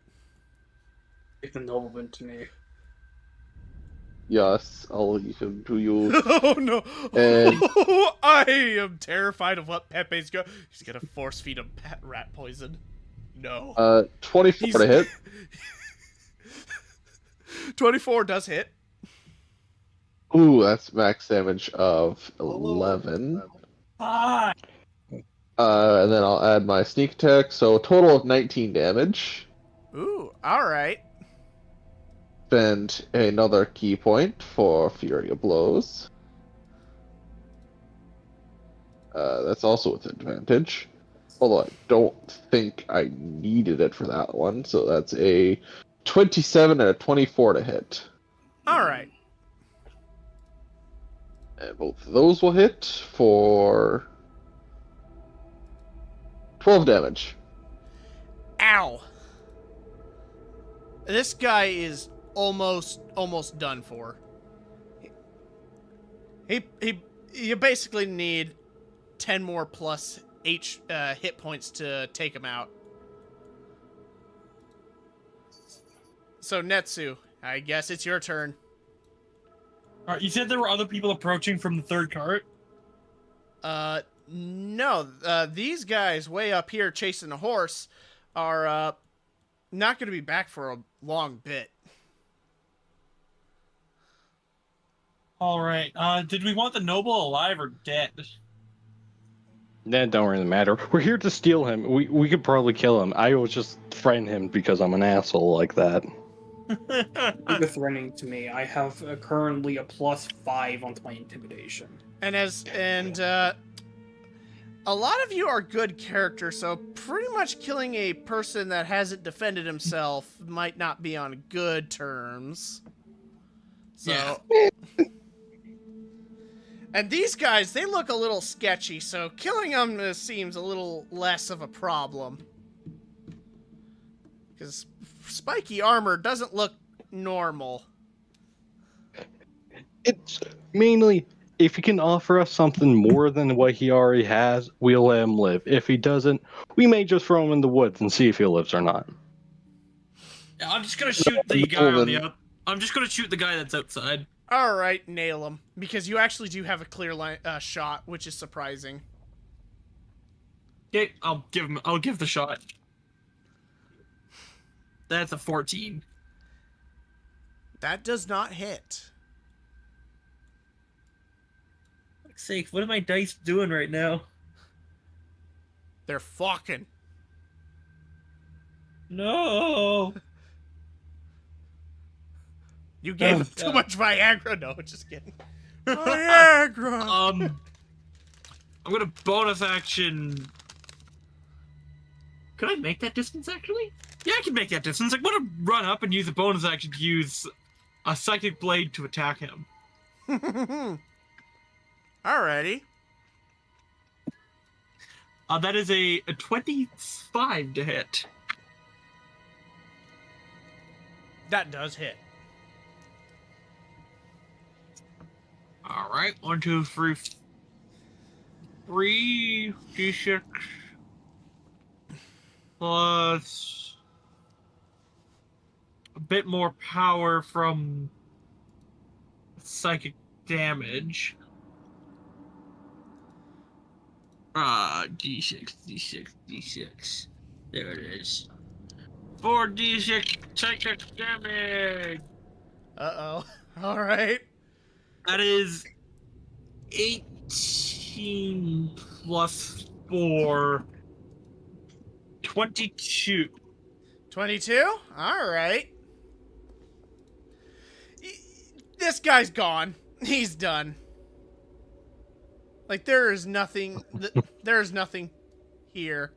Take the nobleman to me. Yes, I'll leave him to you. Oh no! And- I am terrified of what Pepe's go. He's gonna force feed him rat poison. No. 24 to hit. 24 does hit. Ooh, that's max damage of 11. Ah, And then I'll add my sneak attack, so a total of 19 damage. Ooh, all right. Spend another key point for Fury of Blows. That's also with advantage. Although I don't think I needed it for that one, so that's a 27 and a 24 to hit. All right. And both of those will hit for 12 damage. Ow. This guy is almost done for. You basically need 10 more plus hit points to take him out. So Netsu, I guess it's your turn. all right, you said there were other people approaching from the third cart? No. These guys way up here chasing a horse are not going to be back for a long bit. All right. Did we want the noble alive or dead? That don't really matter. We're here to steal him. We could probably kill him. I will just threaten him because I'm an asshole like that. You're threatening to me. I have currently a +5 on my intimidation. And a lot of you are good characters, so pretty much killing a person that hasn't defended himself might not be on good terms. So, Yeah. and these guys, they look a little sketchy, so killing them seems a little less of a problem. Because spiky armor doesn't look normal. It's mainly, if he can offer us something more than what he already has, we'll let him live. If he doesn't, we may just throw him in the woods and see if he lives or not. Yeah, I'm just gonna shoot the guy on the up. I'm just gonna shoot the guy that's outside. All right, nail him, because you actually do have a clear line shot, which is surprising. Okay, I'll give the shot. That's a 14. That does not hit. Fuck's sake, what are my dice doing right now? They're fucking. No. You gave him too much Viagra. No, just kidding. Viagra. I'm gonna bonus action. Could I make that distance actually? Yeah, I can make that distance. I'm gonna run up and use a bonus action to use a psychic blade to attack him. Alrighty. That is a 25 to hit. That does hit. All right, 1, 2, 3, 3 d6 plus a bit more power from psychic damage. D6. There it is. 4d6 psychic damage. Uh-oh. All right. That is 18 plus 4. 22. 22? All right. This guy's gone. He's done. Like, there is nothing... there is nothing here.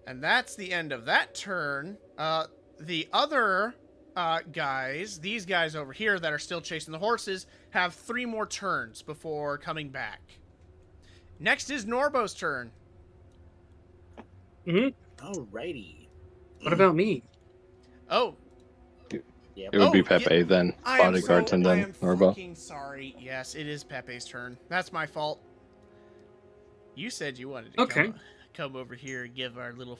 And that's the end of that turn. The other guys, these guys over here that are still chasing the horses, have 3 more turns before coming back. Next is Norbo's turn. Alrighty. What about me? Oh. Yep. It would be Pepe then, bodyguards, and I then am Norbo. fucking sorry. Yes, it is Pepe's turn. That's my fault. You said you wanted to come over here and give our little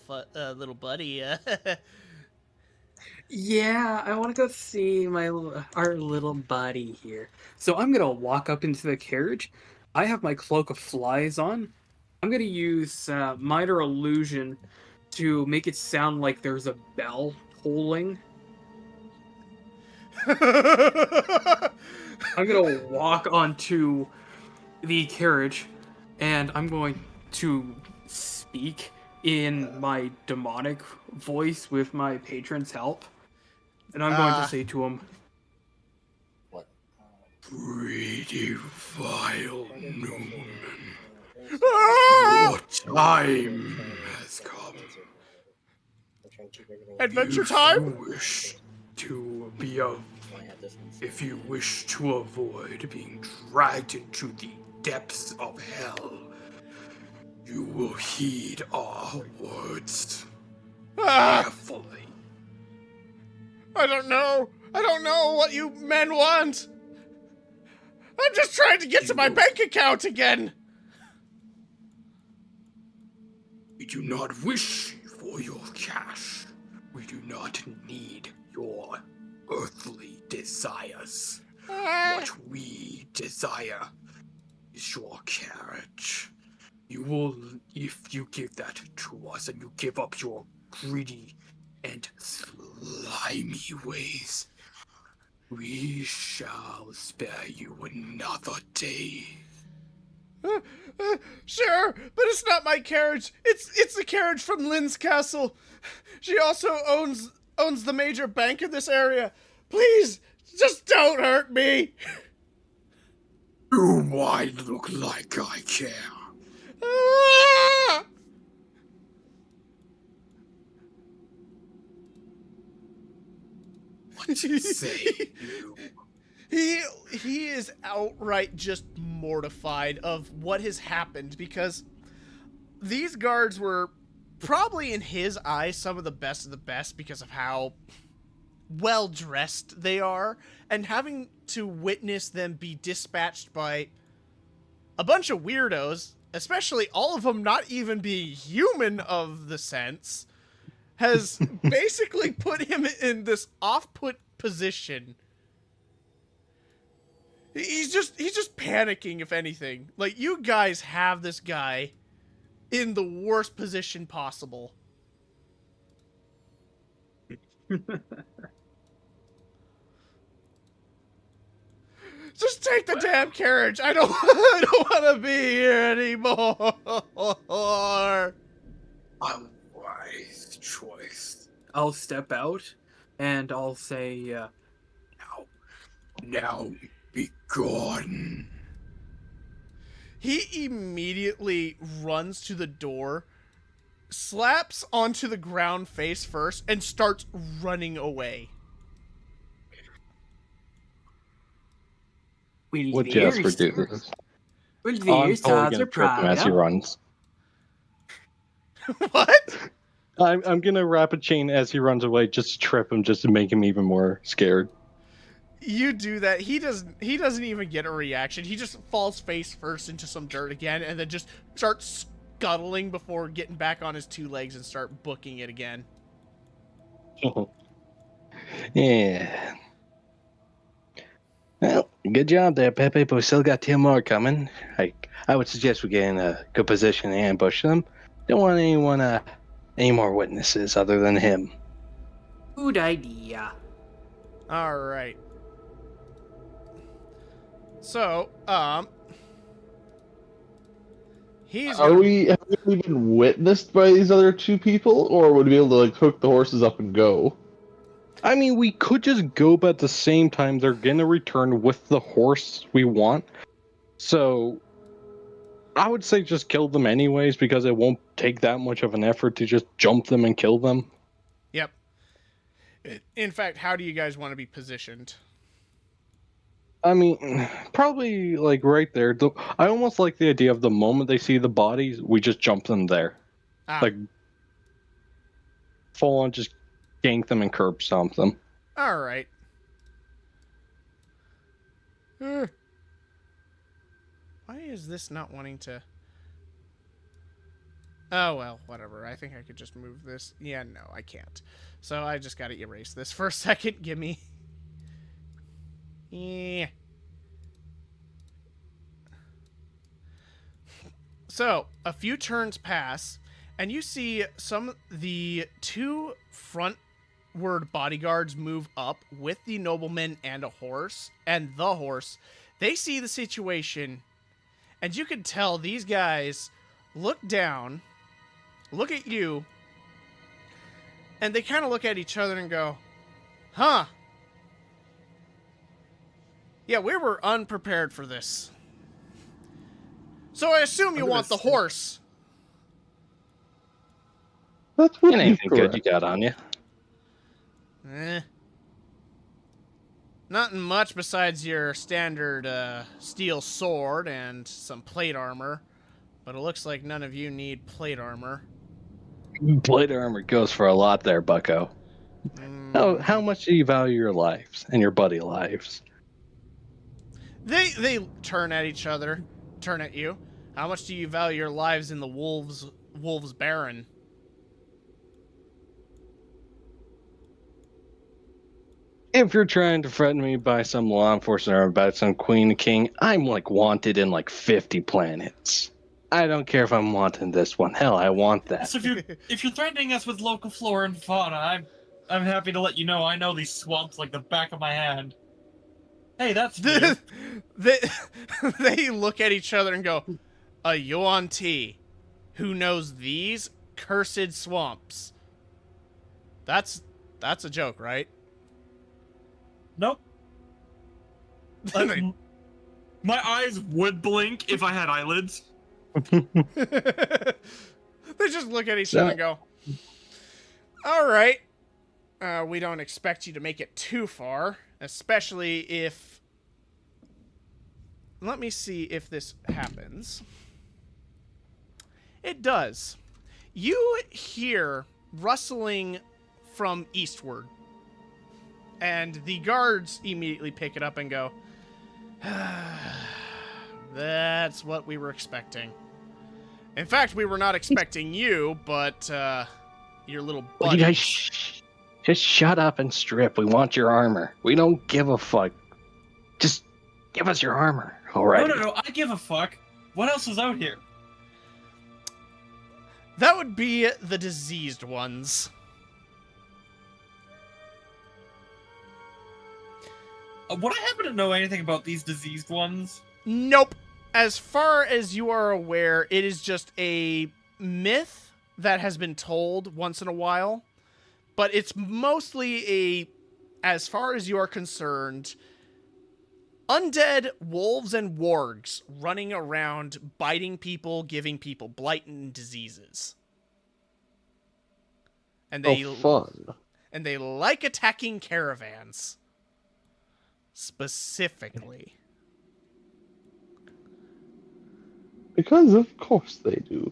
buddy Yeah, I want to go see our little buddy here. So I'm gonna walk up into the carriage. I have my cloak of flies on. I'm gonna use minor illusion to make it sound like there's a bell tolling. I'm gonna walk onto the carriage, and I'm going to speak in my demonic voice with my patron's help. And I'm going to say to him, What? Pretty vile Newman. Your time has come. Adventure time? If you wish to avoid being dragged into the depths of hell, you will heed our words carefully. I don't know what you men want. I'm just trying to get to my bank account again. We do not wish for your cash. We do not need your earthly desires. What we desire is your carriage. You will, if you give that to us and you give up your greedy and slimy ways, we shall spare you another day. Sure, but it's not my carriage. It's the carriage from Lynn's castle. She also owns the major bank in this area. Please, just don't hurt me. Do I look like I care? Ah! What say you? He is outright just mortified of what has happened, because these guards were probably in his eyes some of the best because of how well dressed they are, and having to witness them be dispatched by a bunch of weirdos, especially all of them not even being human of the sense, has basically put him in this off-put position. He's just panicking, if anything. Like, you guys have this guy in the worst position possible. Just take the damn carriage. I don't want to be here anymore. A wise choice. I'll step out and I'll say, now be gone. He immediately runs to the door, slaps onto the ground face first, and starts running away. Would Jasper do this? Will I'm these totally cards gonna are trip him as he proud? runs. What? I'm gonna wrap a chain as he runs away, just to trip him, just to make him even more scared. You do that. He doesn't even get a reaction. He just falls face first into some dirt again, and then just starts scuttling before getting back on his two legs and start booking it again. Yeah. Well, good job there, Pepe, but we still got 2 more coming. I would suggest we get in a good position to ambush them. Don't want any more witnesses other than him. Good idea. All right. So, he's Have gonna... we been witnessed by these other 2 people, or would we be able to like hook the horses up and go? I mean, we could just go, but at the same time, they're gonna return with the horse we want. So, I would say just kill them anyways, because it won't take that much of an effort to just jump them and kill them. Yep. In fact, how do you guys want to be positioned? I mean, probably like right there. I almost like the idea of the moment they see the bodies, we just jump them there. Ah, Like, full on just gank them and curb stomp them. all right. Why is this not wanting to... Oh, well, whatever. I think I could just move this. Yeah, no, I can't. So I just gotta erase this for a second. Gimme. Yeah. So, a few turns pass, and you see the 2 frontward bodyguards move up with the nobleman and a horse, and the horse. They see the situation, and you can tell these guys look down, look at you, and they kind of look at each other and go, huh. Yeah, we were unprepared for this. So I assume you want the horse. That's what It you ain't anything good you got on you. Nothing much besides your standard steel sword and some plate armor. But it looks like none of you need plate armor. Plate armor goes for a lot there, bucko. How much do you value your lives and your buddy lives? They turn at each other, turn at you. How much do you value your lives in the Wolves Baron? If you're trying to threaten me by some law enforcement or about some queen king, I'm like wanted in like 50 planets. I don't care if I'm wanting this one. Hell, I want that. So if you're threatening us with local flora and fauna, I'm happy to let you know I know these swamps like the back of my hand. Hey, that's new. They look at each other and go, a Yuan Ti who knows these cursed swamps. That's a joke, right? Nope. They My eyes would blink if I had eyelids. just look at each other and go, all right. We don't expect you to make it too far, especially if... Let me see if this happens. It does. You hear rustling from eastward, and the guards immediately pick it up and go, that's what we were expecting. In fact, we were not expecting you, but your little Well, buddy. you guys just shut up and strip. We want your armor. We don't give a fuck. Just give us your armor. All right. No, I give a fuck. What else is out here? That would be the diseased ones. Would I happen to know anything about these diseased ones? Nope. As far as you are aware, it is just a myth that has been told once in a while. But it's mostly as far as you are concerned, undead wolves and wargs running around, biting people, giving people blight and diseases. And they fun. And they like attacking caravans. Specifically. Because of course they do.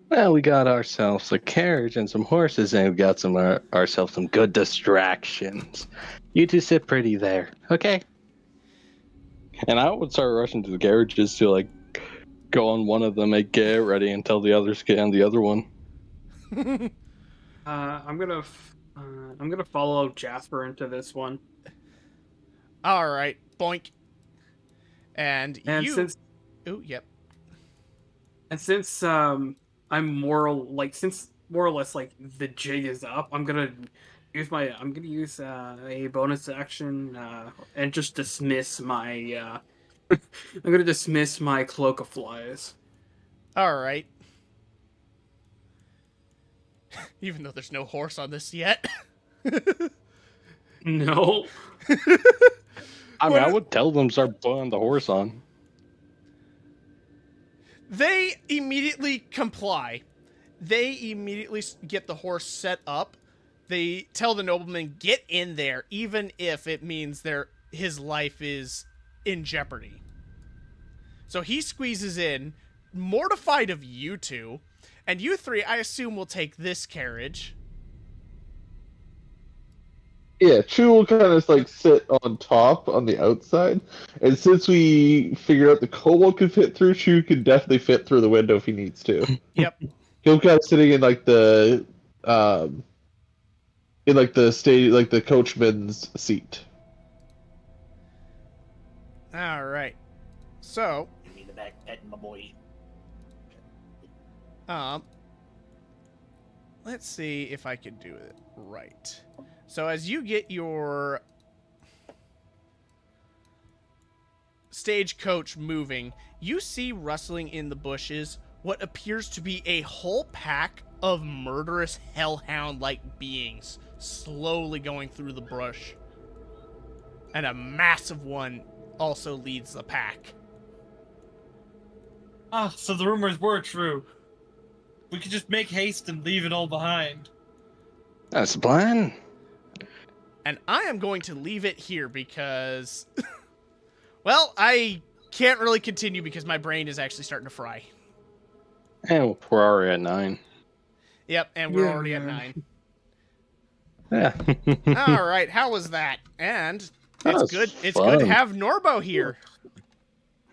Well, we got ourselves a carriage and some horses, and we got ourselves some good distractions. You two sit pretty there, okay? And I would start rushing to the carriages to like go on one of them and get ready until the others get on the other one. I'm gonna follow Jasper into this one. All right, boink. And you. Since oh, yep. And since I'm more or less like the jig is up, I'm gonna use a bonus action and just dismiss my I'm gonna dismiss my cloak of flies. All right. Even though there's no horse on this yet. No. I mean, I would tell them start putting the horse on. They immediately comply. They immediately get the horse set up. They tell the nobleman, get in there, even if it means his life is in jeopardy. So he squeezes in, mortified of you two, and you three, I assume, will take this carriage. Yeah, Chew will kind of like sit on top on the outside, and since we figured out the kobold can fit through, Chew can definitely fit through the window if he needs to. Yep. He'll kind of sitting in like the the coachman's seat. All right. So, Give me the back petting my boy. let's see if I can do it right. So as you get your stagecoach moving, you see rustling in the bushes what appears to be a whole pack of murderous hellhound-like beings slowly going through the brush. And a massive one also leads the pack. Ah, so the rumors were true. We could just make haste and leave it all behind. That's the plan. And I am going to leave it here because, well, I can't really continue because my brain is actually starting to fry. And we're already at 9. Yep, and we're already at 9. Yeah. All right, how was that? And That it's was good. It's good to fun. have Norbo here.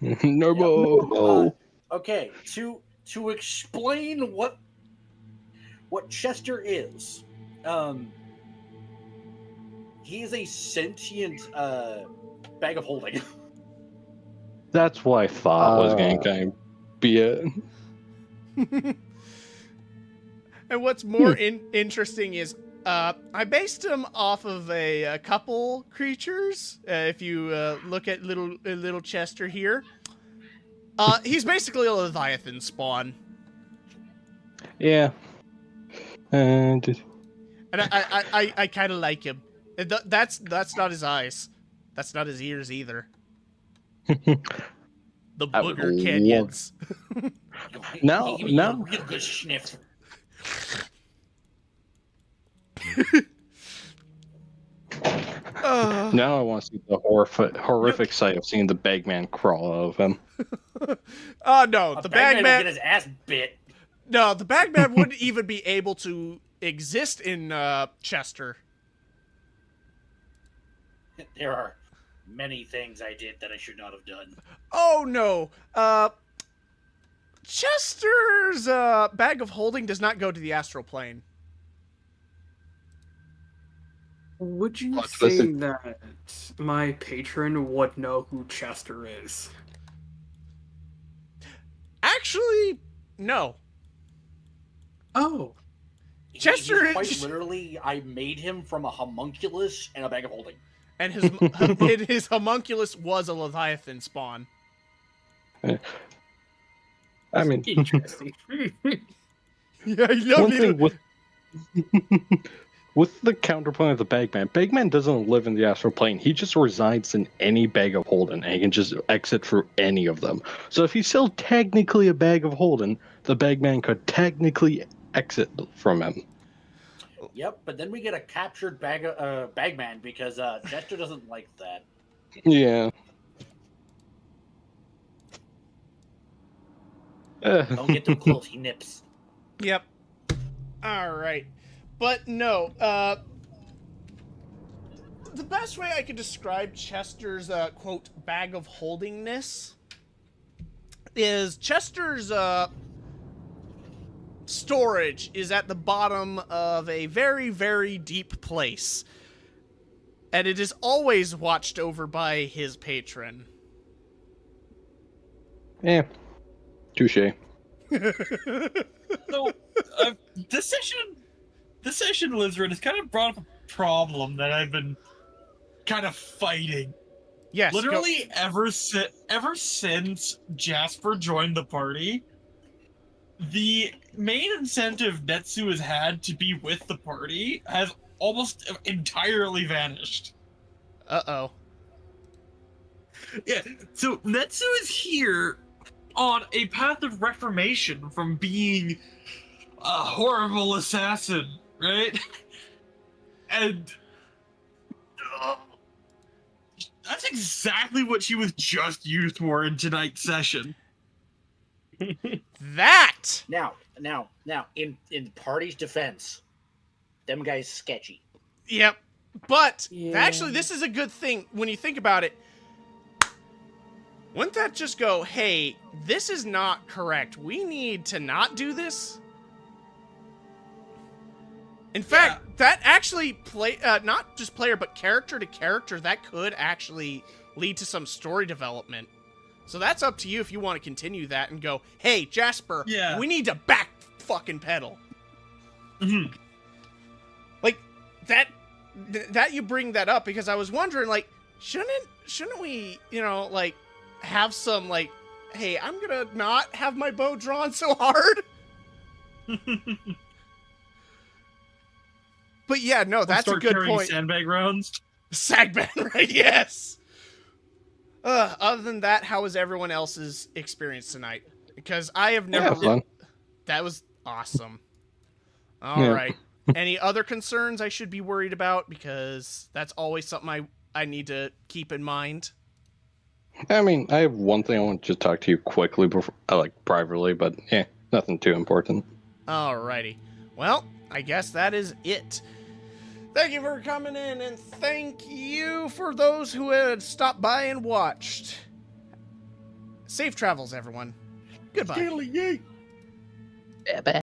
Norbo. Okay, to explain what Chester is, he is a sentient bag of holding. That's what I thought was going to come. be it. And what's more interesting is I based him off of a couple creatures. If you look at little Chester here, he's basically a Leviathan spawn. Yeah. And I kind of like him. That's not his eyes. That's not his ears either. The I would booger love- canyons. No, Give me no. a real good sniff. Now I want to see the horrific sight of seeing the Bagman crawl out of him. Oh no, A the bagman will Bagman. get his ass bit. No, the Bagman wouldn't even be able to exist in Chester. There are many things I did that I should not have done. Oh no, Chester's bag of holding does not go to the astral plane. Would you Let's say listen. that my patron would know who Chester is? Actually, no. Oh, Chester He's quite is- literally, I made him from a homunculus and a bag of holding. And his homunculus was a Leviathan spawn. I mean, interesting. Yeah, I love one little... thing with the counterpoint of the Bagman, Bagman doesn't live in the astral plane. He just resides in any bag of holding, and he can just exit through any of them. So if he's still technically a bag of holding, the Bagman could technically exit from him. Yep, but then we get a captured bagman because Chester doesn't like that. Yeah. Don't get too close, he nips. Yep. All right. But no, the best way I could describe Chester's quote bag of holdingness is Chester's storage is at the bottom of a very, very deep place. And it is always watched over by his patron. Yeah. Touche. So, this session, Lizard, has kind of brought up a problem that I've been kind of fighting. Yes. Literally, ever since Jasper joined the party, the main incentive Netsu has had to be with the party has almost entirely vanished. Uh-oh. Yeah, so Netsu is here on a path of reformation from being a horrible assassin, right? And that's exactly what she was just used for in tonight's session. That! Now, in the party's defense, them guys sketchy. Yep. But Yeah. actually, this is a good thing when you think about it. Wouldn't that just go, hey, this is not correct. We need to not do this? In fact, that actually not just player, but character to character, that could actually lead to some story development. So that's up to you if you want to continue that and go, hey, Jasper, Yeah. we need to back fucking pedal. Mhm. Like, that you bring that up because I was wondering, like, shouldn't we, like, have some, like, hey, I'm gonna not have my bow drawn so hard? But yeah, no, that's a Start good carrying point. sandbag rounds. Sagman, right? Yes. Other than that, how was everyone else's experience tonight? Because I have never. Yeah, fun. That was awesome. All right. Yeah. Any other concerns I should be worried about? Because that's always something I need to keep in mind. I mean, I have one thing I want to talk to you quickly before, privately, but yeah, nothing too important. Alrighty. Well, I guess that is it. Thank you for coming in, and thank you for those who had stopped by and watched. Safe travels, everyone. Goodbye. Yay!